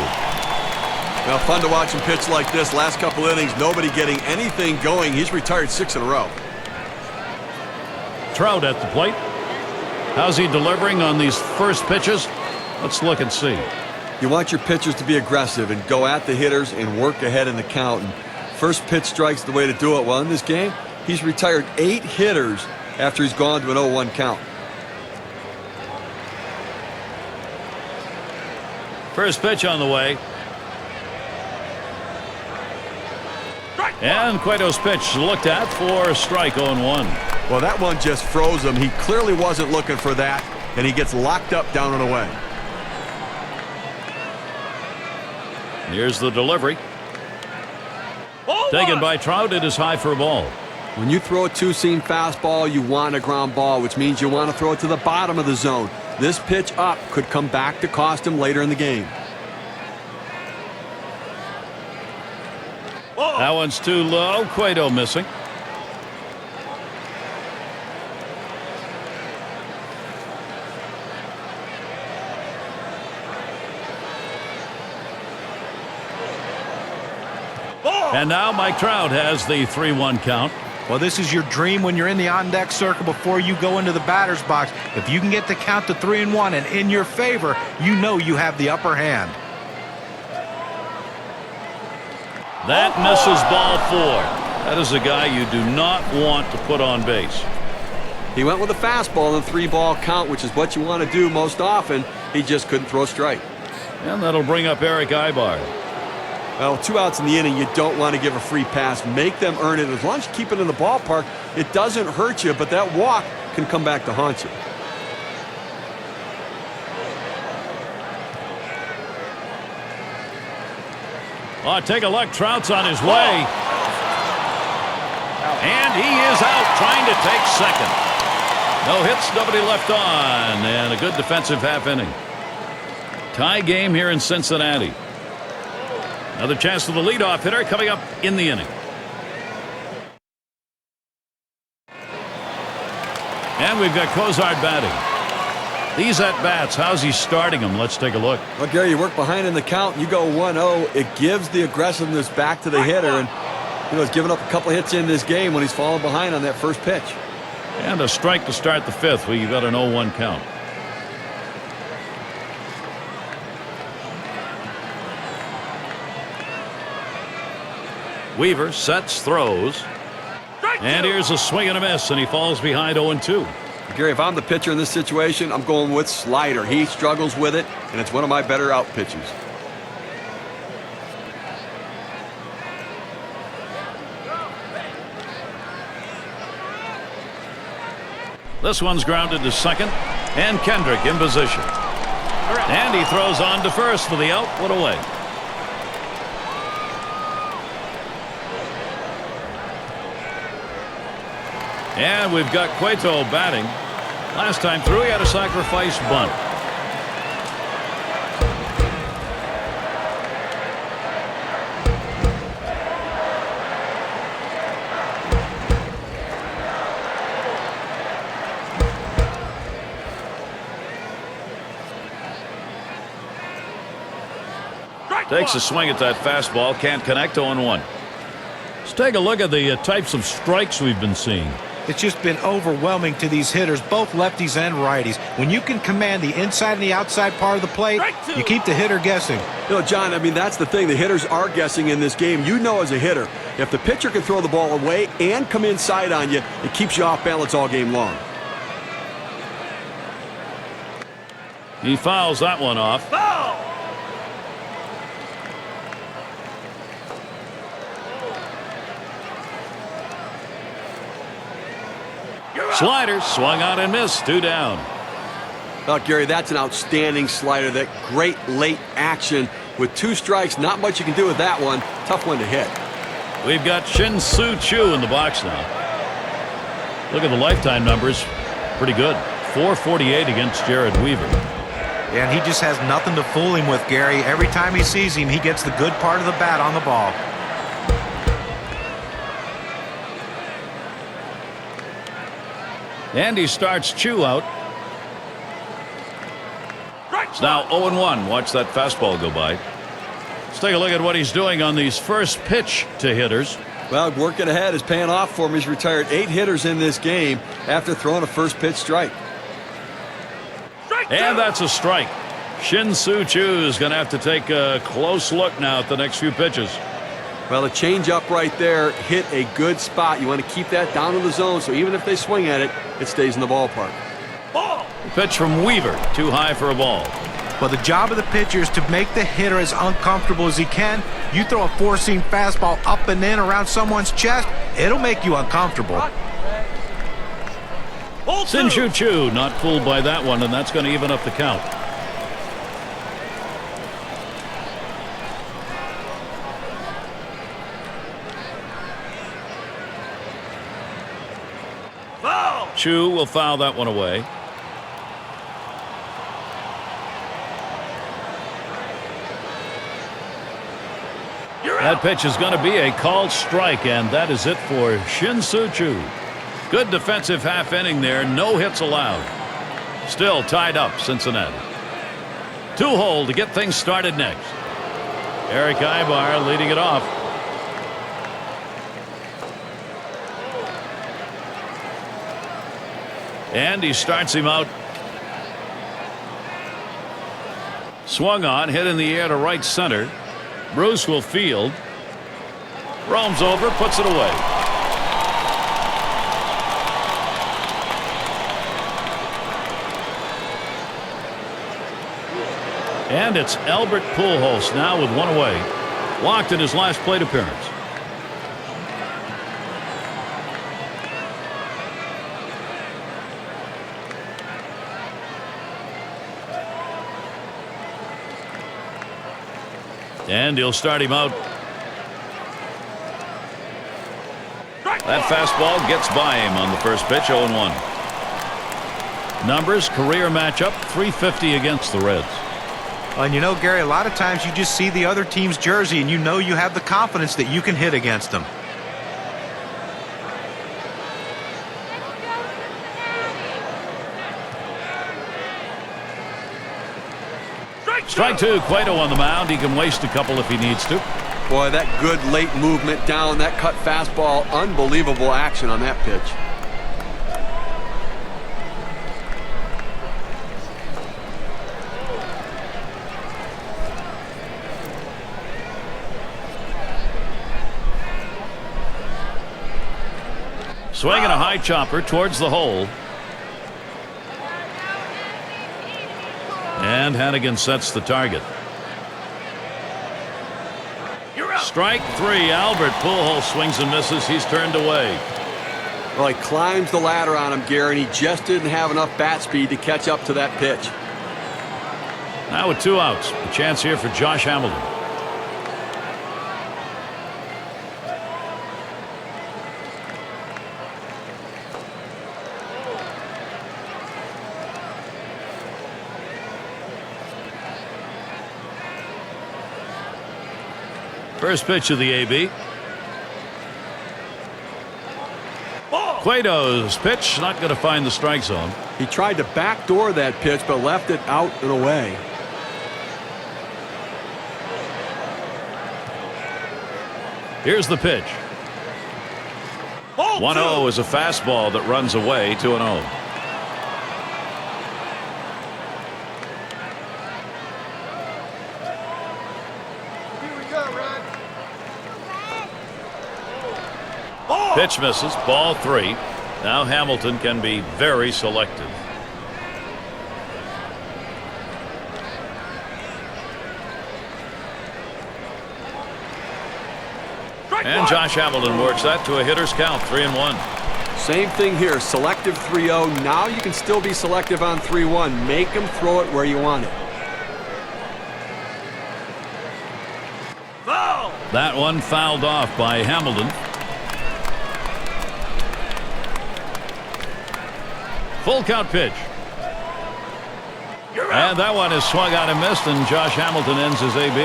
Now, fun to watch him pitch like this. Last couple innings, nobody getting anything going. He's retired 6 in a row. Trout at the plate. How's he delivering on these first pitches? Let's look and see. You want your pitchers to be aggressive and go at the hitters and work ahead in the count. And first pitch strike's the way to do it. Well, in this game, he's retired 8 hitters after he's gone to an 0-1 count. First pitch on the way. And Cueto's pitch looked at for strike. 0-1. Well, that one just froze him. He clearly wasn't looking for that, and he gets locked up down and away. Here's the delivery. Taken by Trout. It is high for a ball. When you throw a two-seam fastball, you want a ground ball, which means you want to throw it to the bottom of the zone. This pitch up could come back to cost him later in the game. That one's too low. Cueto missing. And now Mike Trout has the 3-1 count. Well, this is your dream when you're in the on-deck circle before you go into the batter's box. If you can get the count to 3-1 and in your favor, you know you have the upper hand. That misses ball 4. That is a guy you do not want to put on base. He went with a fastball in a 3-ball count, which is what you want to do most often. He just couldn't throw a strike. And that'll bring up Eric Ibar. Well, 2 outs in the inning, you don't want to give a free pass. Make them earn it. As long as you keep it in the ballpark, it doesn't hurt you, but that walk can come back to haunt you. Oh, take a look. Trout's on his way. And he is out trying to take second. No hits, nobody left on, and a good defensive half inning. Tie game here in Cincinnati. Another chance for the leadoff hitter coming up in the inning. And we've got Cozart batting. These at-bats, how's he starting them? Let's take a look. Well, Gary, you work behind in the count, you go 1-0. It gives the aggressiveness back to the hitter, and he's given up a couple hits in this game when he's fallen behind on that first pitch. And a strike to start the 5th. Well, you've got an 0-1 count. Weaver sets, throws. And here's a swing and a miss, and he falls behind 0-2. Gary, if I'm the pitcher in this situation, I'm going with slider. He struggles with it, and it's one of my better out pitches. This one's grounded to second, and Kendrick in position. And he throws on to first for the out. What away. And we've got Cueto batting. Last time through, he had a sacrifice bunt. Takes a swing at that fastball. Can't connect. 0-1. Let's take a look at the types of strikes we've been seeing. It's just been overwhelming to these hitters, both lefties and righties. When you can command the inside and the outside part of the plate, you keep the hitter guessing. You know, John, I mean, that's the thing. The hitters are guessing in this game. You know, as a hitter, if the pitcher can throw the ball away and come inside on you, it keeps you off balance all game long. He fouls that one off. Foul! Slider swung out and missed. 2 down. Oh, Gary, that's an outstanding slider. That great late action with 2 strikes. Not much you can do with that one. Tough one to hit. We've got Shin-Soo Choo in the box now. Look at the lifetime numbers. Pretty good. 448 against Jared Weaver. Yeah, and he just has nothing to fool him with, Gary. Every time he sees him, he gets the good part of the bat on the ball. And he starts Choo out. It's now 0-1. Watch that fastball go by. Let's take a look at what he's doing on these first pitch to hitters. Well, working ahead is paying off for him. He's retired 8 hitters in this game after throwing a first pitch strike. And that's a strike. Shin-Soo Choo is going to have to take a close look now at the next few pitches. Well, a changeup right there hit a good spot. You want to keep that down in the zone, so even if they swing at it, it stays in the ballpark. Ball! Pitch from Weaver. Too high for a ball. Well, the job of the pitcher is to make the hitter as uncomfortable as he can. You throw a 4-seam fastball up and in around someone's chest, it'll make you uncomfortable. Shin-Soo Choo not fooled by that one, and that's going to even up the count. Foul! Choo will foul that one away. That pitch is going to be a called strike, and that is it for Shin-Soo Choo. Good defensive half inning there. No hits allowed. Still tied up, Cincinnati. 2-hole to get things started next. Eric Ibar leading it off. And he starts him out. Swung on, hit in the air to right center. Bruce will field. Roams over, puts it away. And it's Albert Pujols now with one away. Walked in his last plate appearance. And he'll start him out. That fastball gets by him on the first pitch. 0-1. Numbers, career matchup, .350 against the Reds. And you know, Gary, a lot of times you just see the other team's jersey and you know you have the confidence that you can hit against them. Strike 2, Cueto on the mound. He can waste a couple if he needs to. Boy, that good late movement down, that cut fastball, unbelievable action on that pitch. Swinging a high chopper towards the hole. And Hannigan sets the target. You're out. Strike 3. Albert Pujols swings and misses. He's turned away. Well, he climbs the ladder on him, Gary, and he just didn't have enough bat speed to catch up to that pitch. Now with 2 outs, a chance here for Josh Hamilton. First pitch of the AB. Cueto's pitch, not going to find the strike zone. He tried to backdoor that pitch, but left it out and away. Here's the pitch. 1-0 is a fastball that runs away. 2-0. Pitch misses. Ball 3. Now Hamilton can be very selective. And Josh Hamilton works that to a hitter's count. 3-1. Same thing here. Selective 3-0. Now you can still be selective on 3-1. Make him throw it where you want it. Foul! That one fouled off by Hamilton. Full count pitch. And that one is swung out and missed, and Josh Hamilton ends his AB.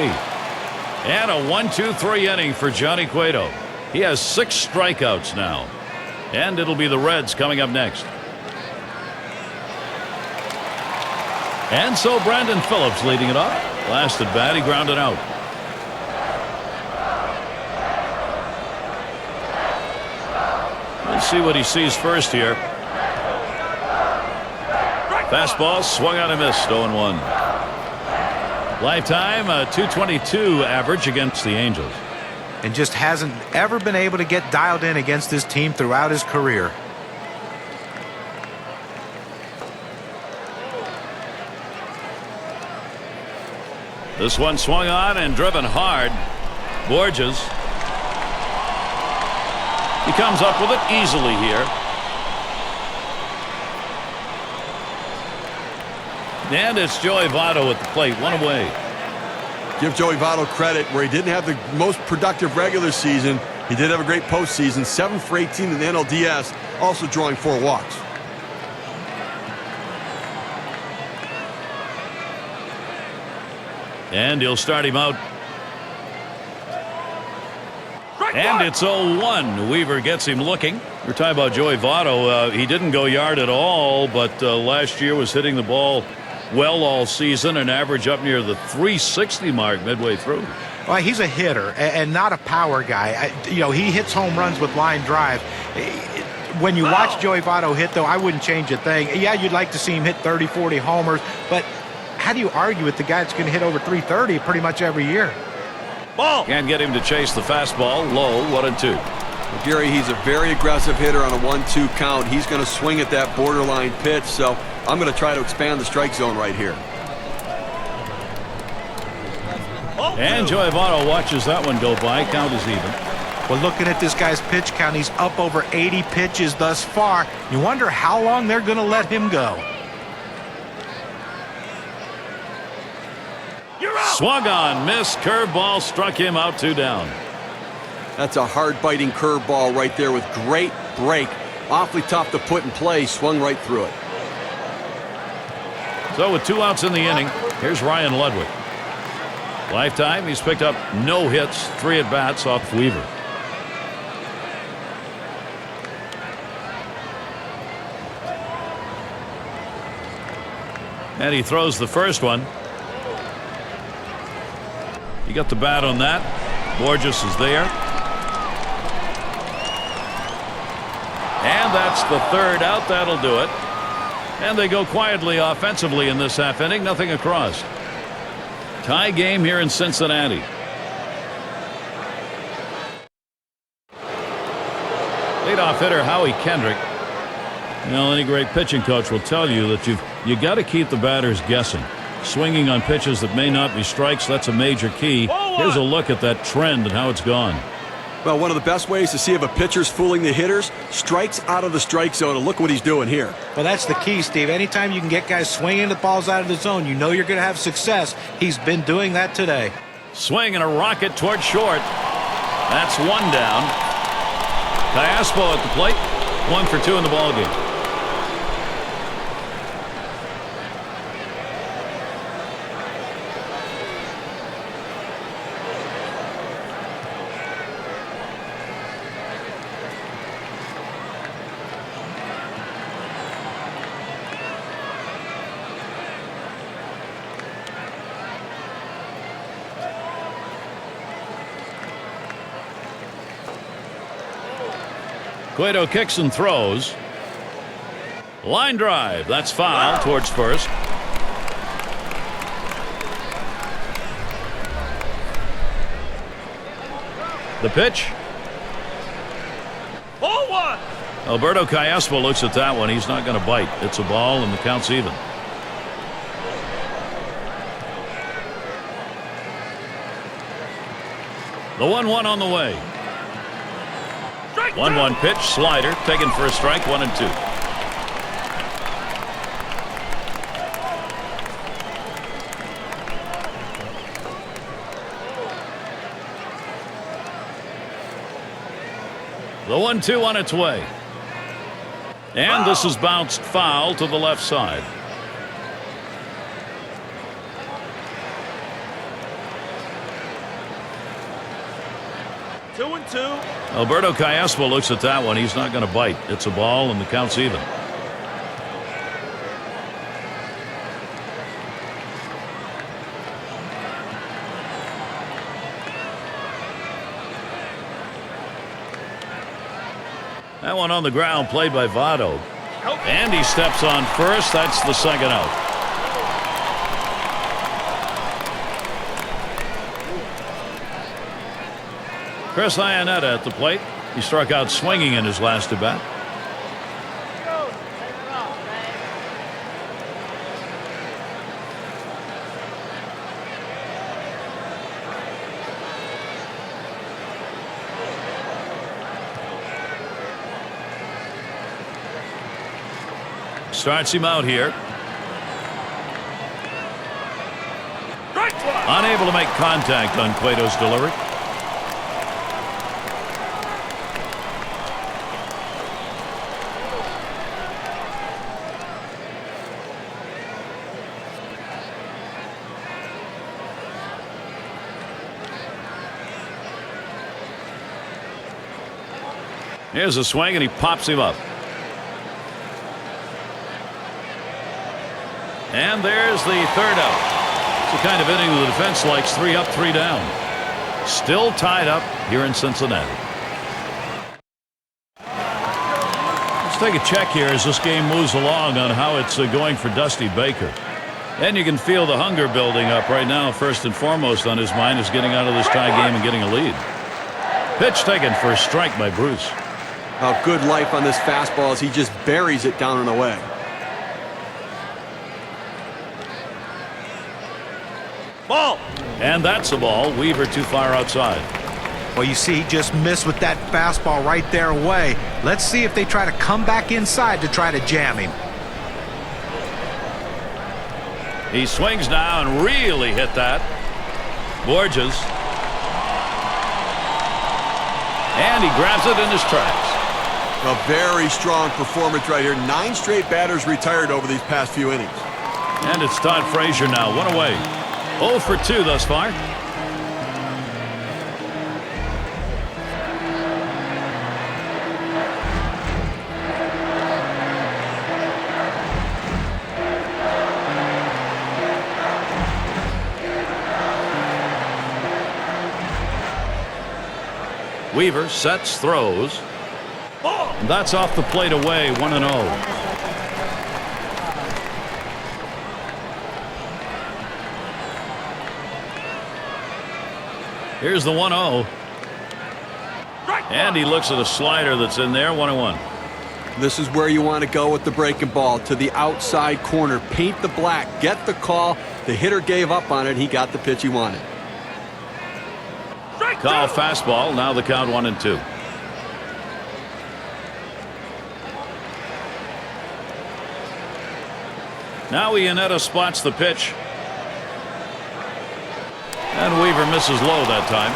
And a 1-2-3 inning for Johnny Cueto. He has 6 strikeouts now. And it'll be the Reds coming up next. And so Brandon Phillips leading it off. Last at bat, he grounded out. Let's see what he sees first here. Fastball swung out and missed. 0-1. Lifetime a .222 average against the Angels. And just hasn't ever been able to get dialed in against this team throughout his career. This one swung on and driven hard. Borges. He comes up with it easily here. And it's Joey Votto at the plate. 1 away. Give Joey Votto credit. Where he didn't have the most productive regular season, he did have a great postseason. 7 for 18 in the NLDS, also drawing 4 walks. And he'll start him out. And it's 0-1. Weaver gets him looking. We're talking about Joey Votto. He didn't go yard at all, but last year was hitting the ball well all season, an average up near the 360 mark midway through. Well, he's a hitter and not a power guy. He hits home runs with line drive. When you watch Joey Votto hit, though, I wouldn't change a thing. Yeah, you'd like to see him hit 30, 40 homers, but how do you argue with the guy that's going to hit over 330 pretty much every year? Ball. Can't get him to chase the fastball. Low. 1-2. Well, Gary, he's a very aggressive hitter on a 1-2 count. He's going to swing at that borderline pitch, so I'm going to try to expand the strike zone right here. And Joey Votto watches that one go by. Count is even. Well, looking at this guy's pitch count, he's up over 80 pitches thus far. You wonder how long they're going to let him go. Swung on, missed, curveball, struck him out, 2 down. That's a hard-biting curveball right there with great break. Awfully tough to put in play, swung right through it. So with 2 outs in the inning, here's Ryan Ludwig. Lifetime, he's picked up no hits, 3 at-bats off Weaver. And he throws the first one. You got the bat on that. Borges is there. And that's the 3rd out. That'll do it. And they go quietly offensively in this half inning. Nothing across. Tie game here in Cincinnati. Leadoff hitter Howie Kendrick. Any great pitching coach will tell you that you got to keep the batters guessing. Swinging on pitches that may not be strikes, that's a major key. Here's a look at that trend and how it's gone. Well, one of the best ways to see if a pitcher's fooling the hitters, strikes out of the strike zone, and look what he's doing here. Well, that's the key, Steve. Anytime you can get guys swinging the balls out of the zone, you know you're going to have success. He's been doing that today. Swing and a rocket toward short. That's one down. Cayaspo at the plate. 1 for 2 in the ballgame. Cueto kicks and throws. Line drive. That's foul towards first. The pitch. Ball 1. Alberto Cayaspo looks at that one. He's not going to bite. It's a ball and the count's even. The 1-1 on the way. 1-1 pitch, slider, taken for a strike, 1-2. The 1-2 on its way. And this is bounced foul to the left side. Two and 2. Alberto Cayaspo looks at that one. He's not going to bite. It's a ball and the count's even. That one on the ground, played by Votto. And he steps on first. That's the second out. Chris Iannetta at the plate. He struck out swinging in his last at bat. Starts him out here. Unable to make contact on Cueto's delivery. Here's a swing, and he pops him up. And there's the third out. It's the kind of inning the defense likes. 3 up, 3 down. Still tied up here in Cincinnati. Let's take a check here as this game moves along on how it's going for Dusty Baker. And you can feel the hunger building up right now. First and foremost on his mind is getting out of this tie game and getting a lead. Pitch taken for a strike by Bruce. Oh, good life on this fastball as he just buries it down and away. Ball. And that's a ball. Weaver too far outside. Well, you see, he just missed with that fastball right there away. Let's see if they try to come back inside to try to jam him. He swings now and really hit that. Borges. And he grabs it in his tracks. A very strong performance right here. 9 straight batters retired over these past few innings. And it's Todd Frazier now. 1 away. 0 for 2 thus far. Weaver sets, throws. And that's off the plate away, 1-0. Here's the 1-0. And he looks at a slider that's in there, 1-1. This is where you want to go with the breaking ball, to the outside corner. Paint the black, get the call. The hitter gave up on it. He got the pitch he wanted. Call fastball. Now the count 1-2. Now Iannetta spots the pitch. And Weaver misses low that time.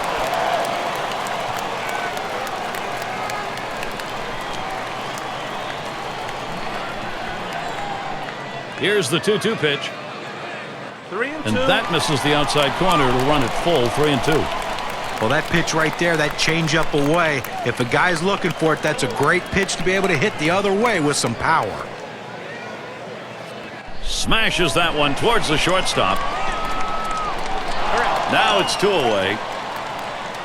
Here's the 2-2 pitch. 3-2. And that misses the outside corner to run it full 3-2. Well, that pitch right there, that changeup away, if a guy's looking for it, that's a great pitch to be able to hit the other way with some power. Smashes that one towards the shortstop. Now it's 2 away.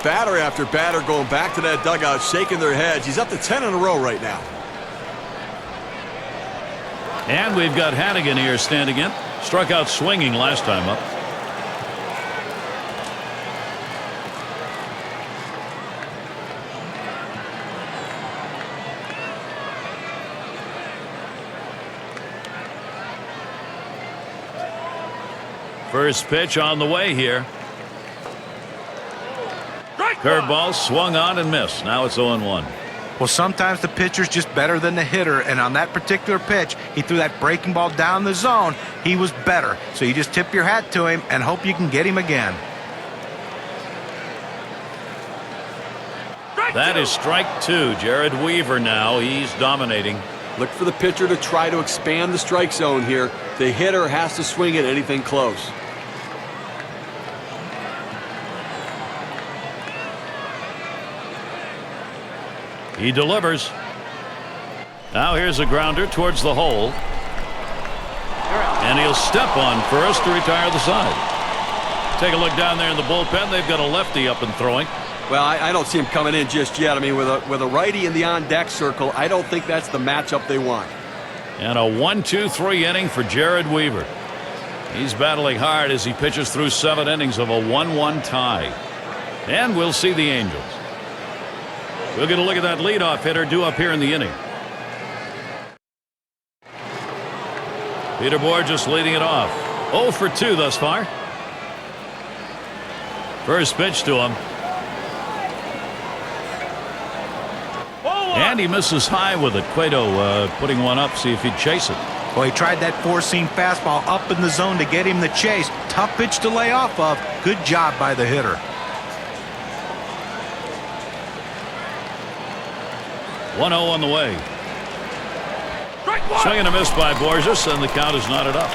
Batter after batter going back to that dugout, shaking their heads. He's up to 10 in a row right now. And we've got Hannigan here standing in. Struck out swinging last time up. First pitch on the way here. Curveball swung on and missed. Now it's 0-1. Well, sometimes the pitcher's just better than the hitter, and on that particular pitch, he threw that breaking ball down the zone. He was better. So you just tip your hat to him and hope you can get him again. That is strike 2. Jared Weaver now. He's dominating. Look for the pitcher to try to expand the strike zone here. The hitter has to swing at anything close. He delivers. Now here's a grounder towards the hole. And he'll step on first to retire the side. Take a look down there in the bullpen. They've got a lefty up and throwing. Well, I don't see him coming in just yet. I mean, with a righty in the on-deck circle, I don't think that's the matchup they want. And a 1-2-3 inning for Jared Weaver. He's battling hard as he pitches through 7 innings of a 1-1 tie. And we'll see the Angels. We'll get a look at that leadoff hitter due up here in the inning. Peter Borges leading it off. 0 for 2 thus far. First pitch to him. And he misses high with it. Cueto putting one up, see if he'd chase it. Well, he tried that four-seam fastball up in the zone to get him the chase. Tough pitch to lay off of. Good job by the hitter. 1-0 on the way. Swing and a miss by Borges, and the count is knotted up.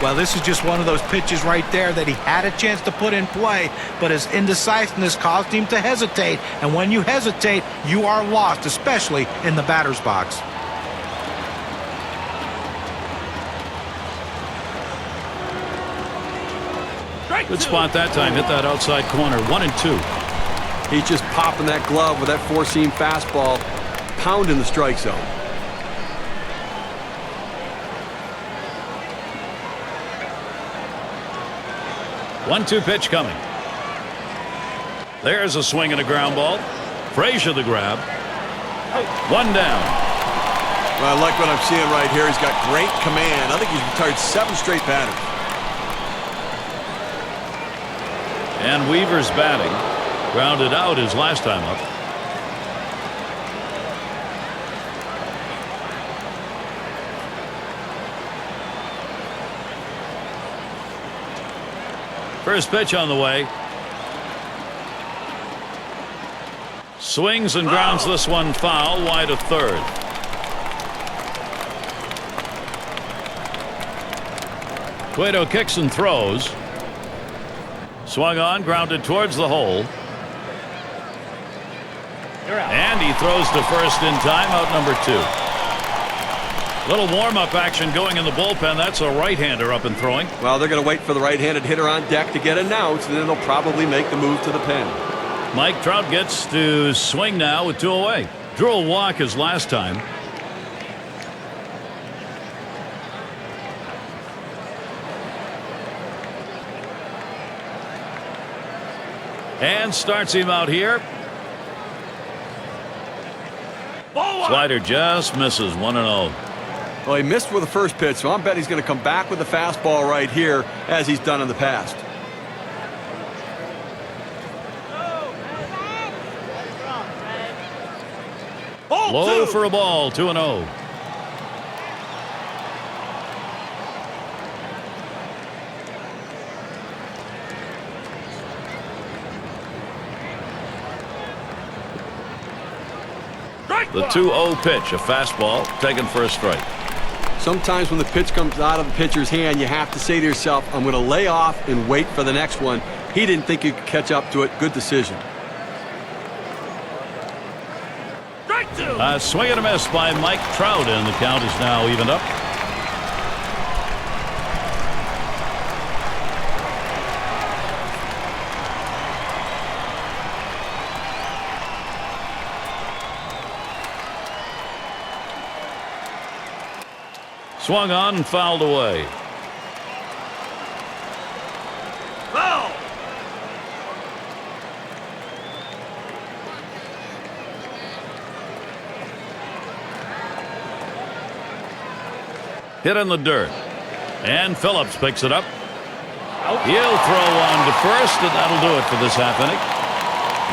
Well, this is just one of those pitches right there that he had a chance to put in play, but his indecisiveness caused him to hesitate. And when you hesitate, you are lost, especially in the batter's box. Good spot that time. Hit that outside corner. 1-2. He's just popping that glove with that four-seam fastball, pounding the strike zone. One-two pitch coming. There's a swing and a ground ball. Frazier the grab. One down. Well, I like what I'm seeing right here. He's got great command. I think he's retired 7 straight batters. And Weaver's batting. Grounded out his last time up. First pitch on the way. Swings and grounds this one foul, wide of third. Cueto kicks and throws. Swung on, grounded towards the hole. And he throws to first in time, out number 2. Little warm-up action going in the bullpen. That's a right-hander up and throwing. Well, they're going to wait for the right-handed hitter on deck to get announced, and then they'll probably make the move to the pen. Mike Trout gets to swing now with 2 away. Drew a walk his last time. And starts him out here. Slider just misses. 1-0. Well, he missed with the first pitch, so I'm betting he's going to come back with the fastball right here, as he's done in the past. Low for a ball, 2-0. The 2-0 pitch, a fastball, taken for a strike. Sometimes when the pitch comes out of the pitcher's hand, you have to say to yourself, I'm going to lay off and wait for the next one. He didn't think he could catch up to it. Good decision. A swing and a miss by Mike Trout, and the count is now evened up. Swung on and fouled away. Foul. Hit in the dirt. And Phillips picks it up. He'll throw on to first, and that'll do it for this half inning.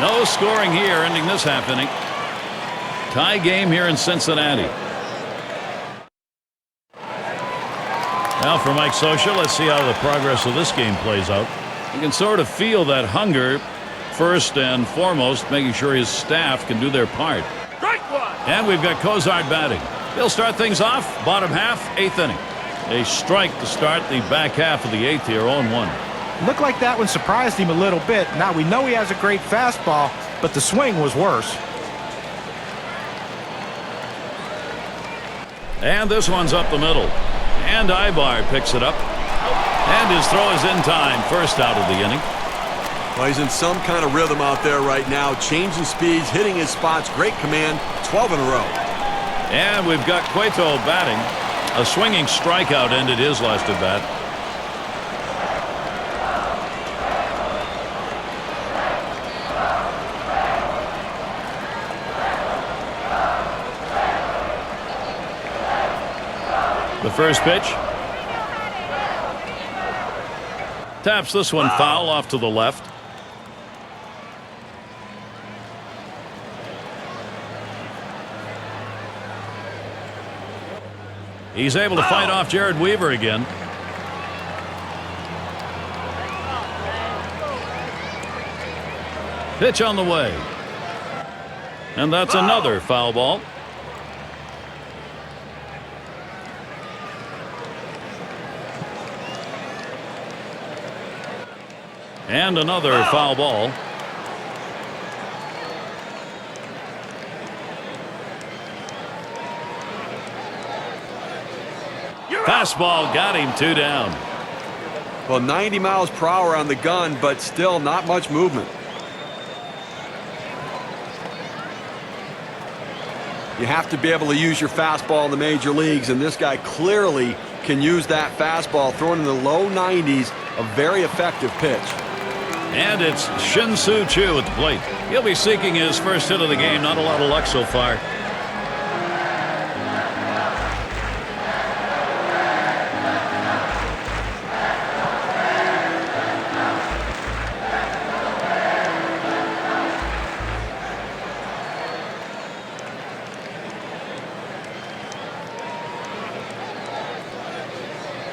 No scoring here, ending this half inning. Tie game here in Cincinnati. Now for Mike Scioscia, let's see how the progress of this game plays out. You can sort of feel that hunger, first and foremost, making sure his staff can do their part. Strike one. And we've got Cozart batting. He'll start things off, bottom half, 8th inning. A strike to start the back half of the 8th here, 0-1. Looked like that one surprised him a little bit. Now we know he has a great fastball, but the swing was worse. And this one's up the middle. And Ibar picks it up. And his throw is in time. First out of the inning. Well, he's in some kind of rhythm out there right now. Changing speeds, hitting his spots. Great command. 12 in a row. And we've got Cueto batting. A swinging strikeout ended his last at bat. The first pitch. Taps this one foul off to the left. He's able to fight off Jared Weaver again. Pitch on the way. And that's another foul ball. And another foul ball. Fastball got him, 2 down. Well, 90 miles per hour on the gun, but still not much movement. You have to be able to use your fastball in the major leagues, and this guy clearly can use that fastball, thrown in the low 90s, a very effective pitch. And it's Shin-Soo Choo at the plate. He'll be seeking his first hit of the game. Not a lot of luck so far.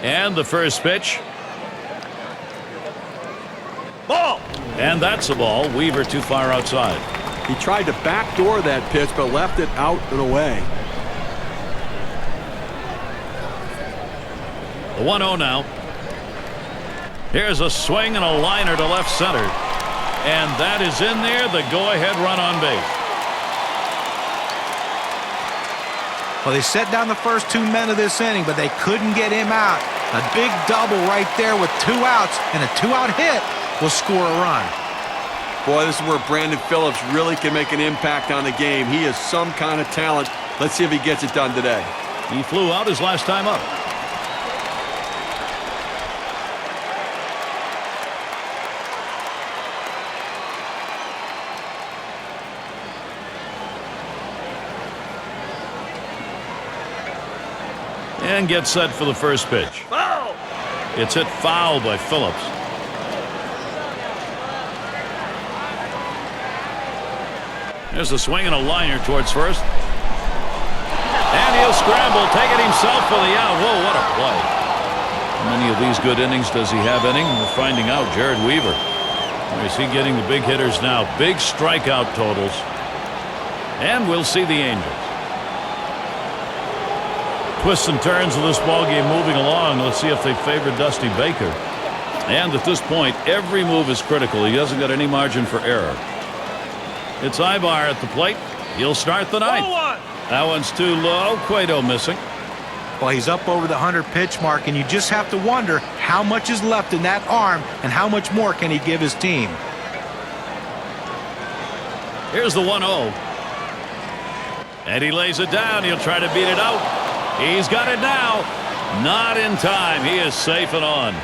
And the first pitch. Ball. And that's a ball. Weaver too far outside. He tried to backdoor that pitch, but left it out and away. The 1-0 now. Here's a swing and a liner to left center. And that is in there, the go-ahead run on base. Well, they set down the first 2 men of this inning, but they couldn't get him out. A big double right there with 2 outs, and a 2-out hit will score a run. Boy, this is where Brandon Phillips really can make an impact on the game. He is some kind of talent. Let's see if he gets it done today. He flew out his last time up. And gets set for the first pitch. Foul. It's hit foul by Phillips. There's a swing and a liner towards first. scramble, taking himself for the out. Whoa, what a play. How many of these good innings does he have inning? We're finding out. Jared Weaver. Where is he getting the big hitters now? Big strikeout totals. And we'll see the Angels. Twists and turns of this ballgame moving along. Let's see if they favor Dusty Baker. And at this point, every move is critical. He hasn't got any margin for error. It's Ibar at the plate. He'll start the ninth. That one's too low. Cueto missing. Well, he's up over the 100-pitch mark, and you just have to wonder how much is left in that arm and how much more can he give his team. Here's the 1-0. And he lays it down. He'll try to beat it out. He's got it now. Not in time. He is safe and on.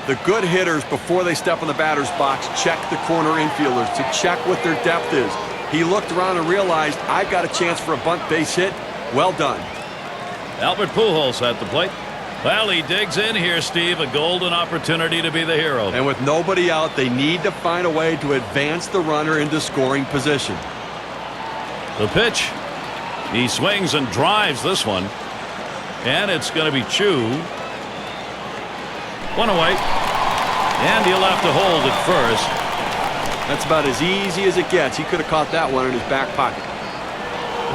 The good hitters, before they step in the batter's box, check the corner infielders to check what their depth is. He looked around and realized, I've got a chance for a bunt base hit. Well done. Albert Pujols at the plate. Well, he digs in here, Steve. A golden opportunity to be the hero. And with nobody out, they need to find a way to advance the runner into scoring position. The pitch. He swings and drives this one. And it's going to be Chu. One away. And he'll have to hold it first. That's about as easy as it gets. He could have caught that one in his back pocket.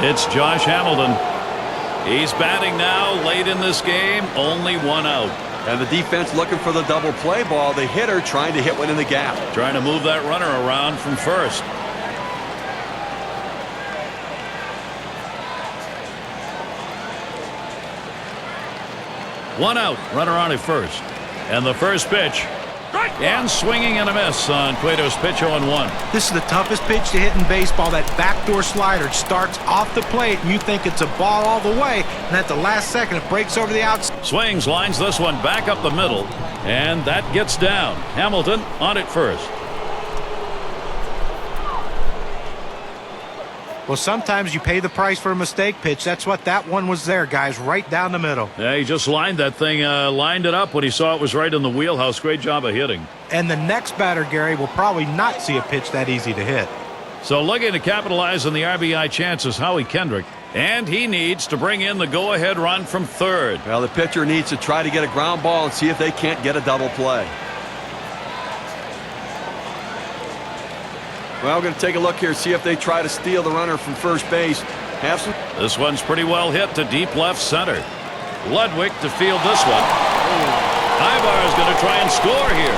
It's Josh Hamilton. He's batting now late in this game. Only one out. And the defense looking for the double play ball. The hitter trying to hit one in the gap. Trying to move that runner around from first. One out. Runner on at first. And the first pitch. And swinging and a miss on Cueto's pitch 0-1. This is the toughest pitch to hit in baseball. That backdoor slider starts off the plate, and you think it's a ball all the way, and at the last second it breaks over the outside. Swings, lines this one back up the middle, and that gets down. Hamilton on it first. Well, sometimes you pay the price for a mistake pitch. That's what that one was there, guys, right down the middle. Yeah, he just lined that thing, lined it up when he saw it was right in the wheelhouse. Great job of hitting. And the next batter, Gary, will probably not see a pitch that easy to hit. So looking to capitalize on the RBI chances, Howie Kendrick. And he needs to bring in the go-ahead run from third. Well, the pitcher needs to try to get a ground ball and see if they can't get a double play. Well, we're going to take a look here, see if they try to steal the runner from first base. This one's pretty well hit to deep left center. Ludwig to field this one. Ibar is going to try and score here.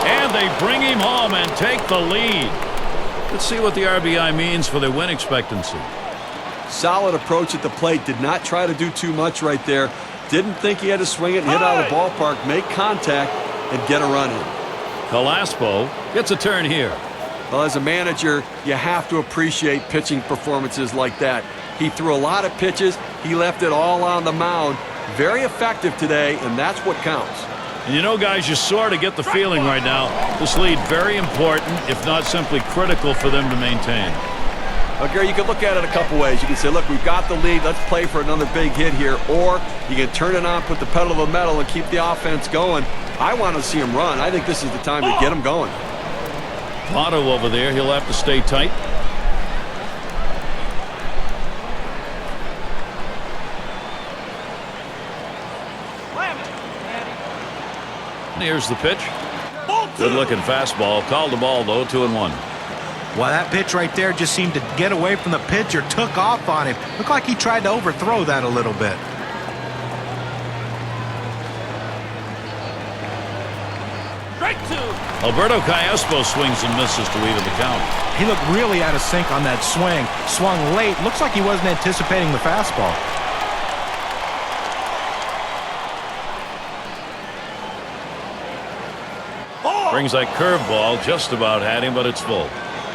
And they bring him home and take the lead. Let's see what the RBI means for their win expectancy. Solid approach at the plate. Did not try to do too much right there. Didn't think he had to swing it and hit out of the ballpark, make contact, and get a run in. Calaspo gets a turn here. Well, as a manager, you have to appreciate pitching performances like that. He threw a lot of pitches. He left it all on the mound. Very effective today, and that's what counts. And you know, guys, you sort of get the feeling right now. This lead very important, if not simply critical for them to maintain. Well, Gary, you can look at it a couple ways. You can say, look, we've got the lead. Let's play for another big hit here. Or you can turn it on, put the pedal to the metal, and keep the offense going. I want to see him run. I think this is the time to get him going. Otto over there. He'll have to stay tight. And here's the pitch. Good looking fastball. Called the ball though. 2-1. Well, that pitch right there just seemed to get away from the pitcher, took off on him. Looked like he tried to overthrow that a little bit. Alberto Callaspo swings and misses to even the count. He looked really out of sync on that swing. Swung late. Looks like he wasn't anticipating the fastball. Brings that curveball, just about had him, but it's full.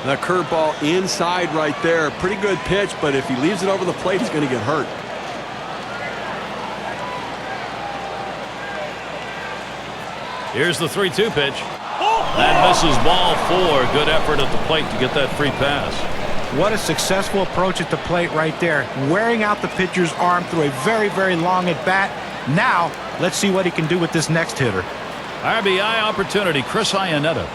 That curveball inside right there. Pretty good pitch, but if he leaves it over the plate, he's going to get hurt. Here's the 3-2 pitch. That misses ball 4. Good effort at the plate to get that free pass. What a successful approach at the plate right there. Wearing out the pitcher's arm through a very, very long at bat. Now, let's see what he can do with this next hitter. RBI opportunity, Chris Iannetta.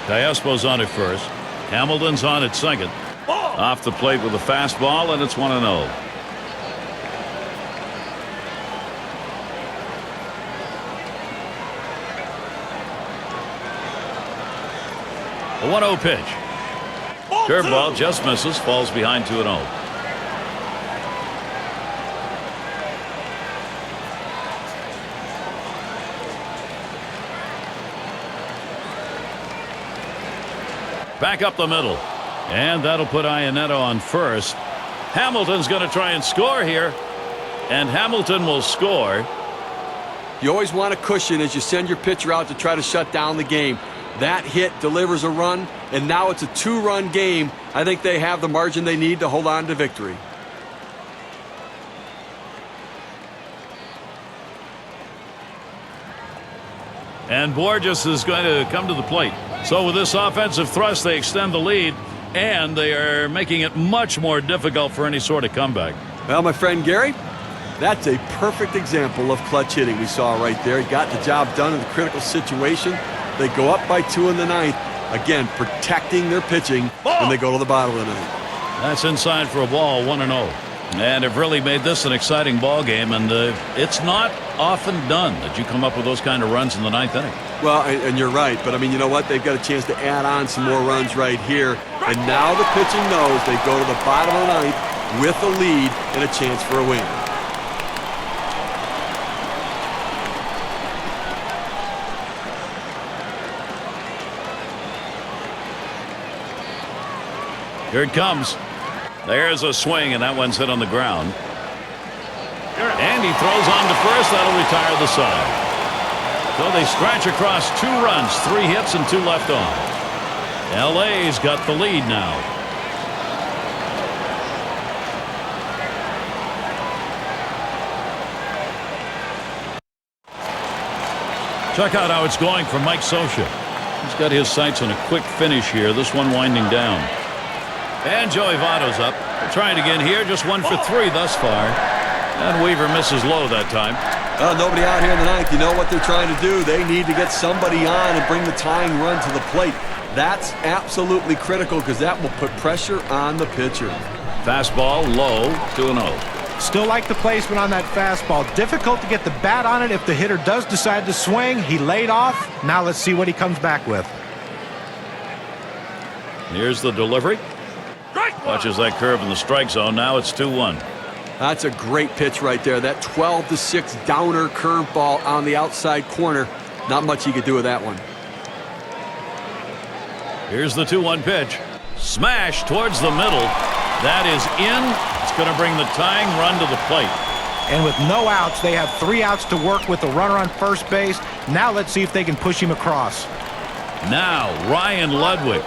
Callaspo's on at first. Hamilton's on at second. Ball. Off the plate with a fastball, and it's 1-0. The 1-0 pitch. Ball Curveball 2. just misses, falls behind 2-0. Back up the middle. And that'll put Iannetta on first. Hamilton's going to try and score here. And Hamilton will score. You always want a cushion as you send your pitcher out to try to shut down the game. That hit delivers a run, and now it's a 2-run game. I think they have the margin they need to hold on to victory. And Borges is going to come to the plate. So with this offensive thrust, they extend the lead, and they are making it much more difficult for any sort of comeback. Well, my friend Gary, that's a perfect example of clutch hitting we saw right there. He got the job done in the critical situation. They go up by 2 in the ninth. Again, protecting their pitching when they go to the bottom of the ninth. That's inside for a ball, 1-0. And have really made this an exciting ball game, and it's not often done that you come up with those kind of runs in the ninth inning. Well, and you're right, but I mean, you know what? They've got a chance to add on some more runs right here. And now the pitching knows they go to the bottom of the ninth with a lead and a chance for a win. Here it comes. There's a swing, and that one's hit on the ground. And he throws on to first. That'll retire the side. So they scratch across 2 runs, 3 hits, and 2 left on. LA's got the lead now. Check out how it's going for Mike Scioscia. He's got his sights on a quick finish here. This one winding down. And Joey Votto's up. They're trying again here. Just 1 for 3 thus far. And Weaver misses low that time. Well, nobody out here in the ninth. You know what they're trying to do. They need to get somebody on and bring the tying run to the plate. That's absolutely critical because that will put pressure on the pitcher. Fastball low, 2-0. Still like the placement on that fastball. Difficult to get the bat on it if the hitter does decide to swing. He laid off. Now let's see what he comes back with. Here's the delivery. Watches that curve in the strike zone. Now it's 2-1. That's a great pitch right there. That 12-6 downer curveball on the outside corner. Not much he could do with that one. Here's the 2-1 pitch. Smash towards the middle. That is in. It's going to bring the tying run to the plate. And with no outs, they have 3 outs to work with a runner on first base. Now let's see if they can push him across. Now Ryan Ludwig.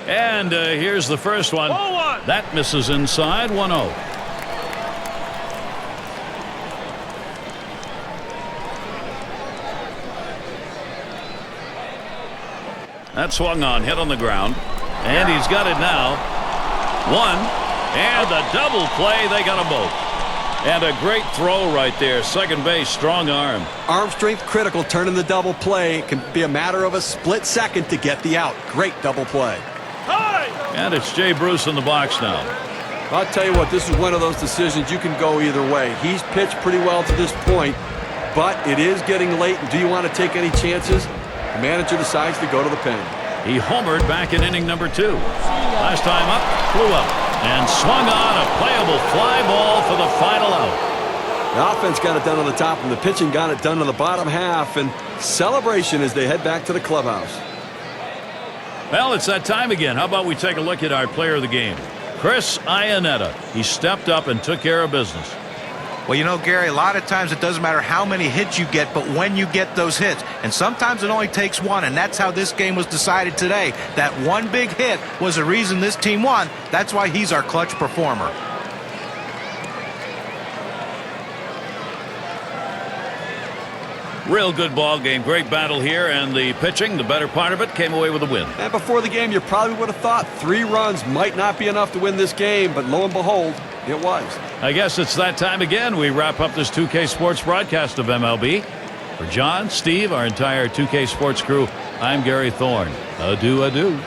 And here's the first one. That misses inside, 1-0. That swung on, hit on the ground. And he's got it now. 1. And the double play. They got them both. And a great throw right there. Second base, strong arm. Arm strength critical, turning the double play. It can be a matter of a split second to get the out. Great double play. And it's Jay Bruce in the box now. I'll tell you what, this is one of those decisions you can go either way. He's pitched pretty well to this point, but it is getting late. And do you want to take any chances? The manager decides to go to the pen. He homered back in inning number 2. Last time up, flew up, and swung on a playable fly ball for the final out. The offense got it done on the top, and the pitching got it done on the bottom half, and celebration as they head back to the clubhouse. Well, it's that time again. How about we take a look at our player of the game, Chris Iannetta. He stepped up and took care of business. Well, you know, Gary, a lot of times it doesn't matter how many hits you get, but when you get those hits. And sometimes it only takes one, and that's how this game was decided today. That one big hit was the reason this team won. That's why he's our clutch performer. Real good ball game. Great battle here, and the pitching, the better part of it, came away with a win. And before the game, you probably would have thought 3 runs might not be enough to win this game, but lo and behold, it was. I guess it's that time again. We wrap up this 2K Sports broadcast of MLB. For John, Steve, our entire 2K Sports crew, I'm Gary Thorne. Adieu, adieu.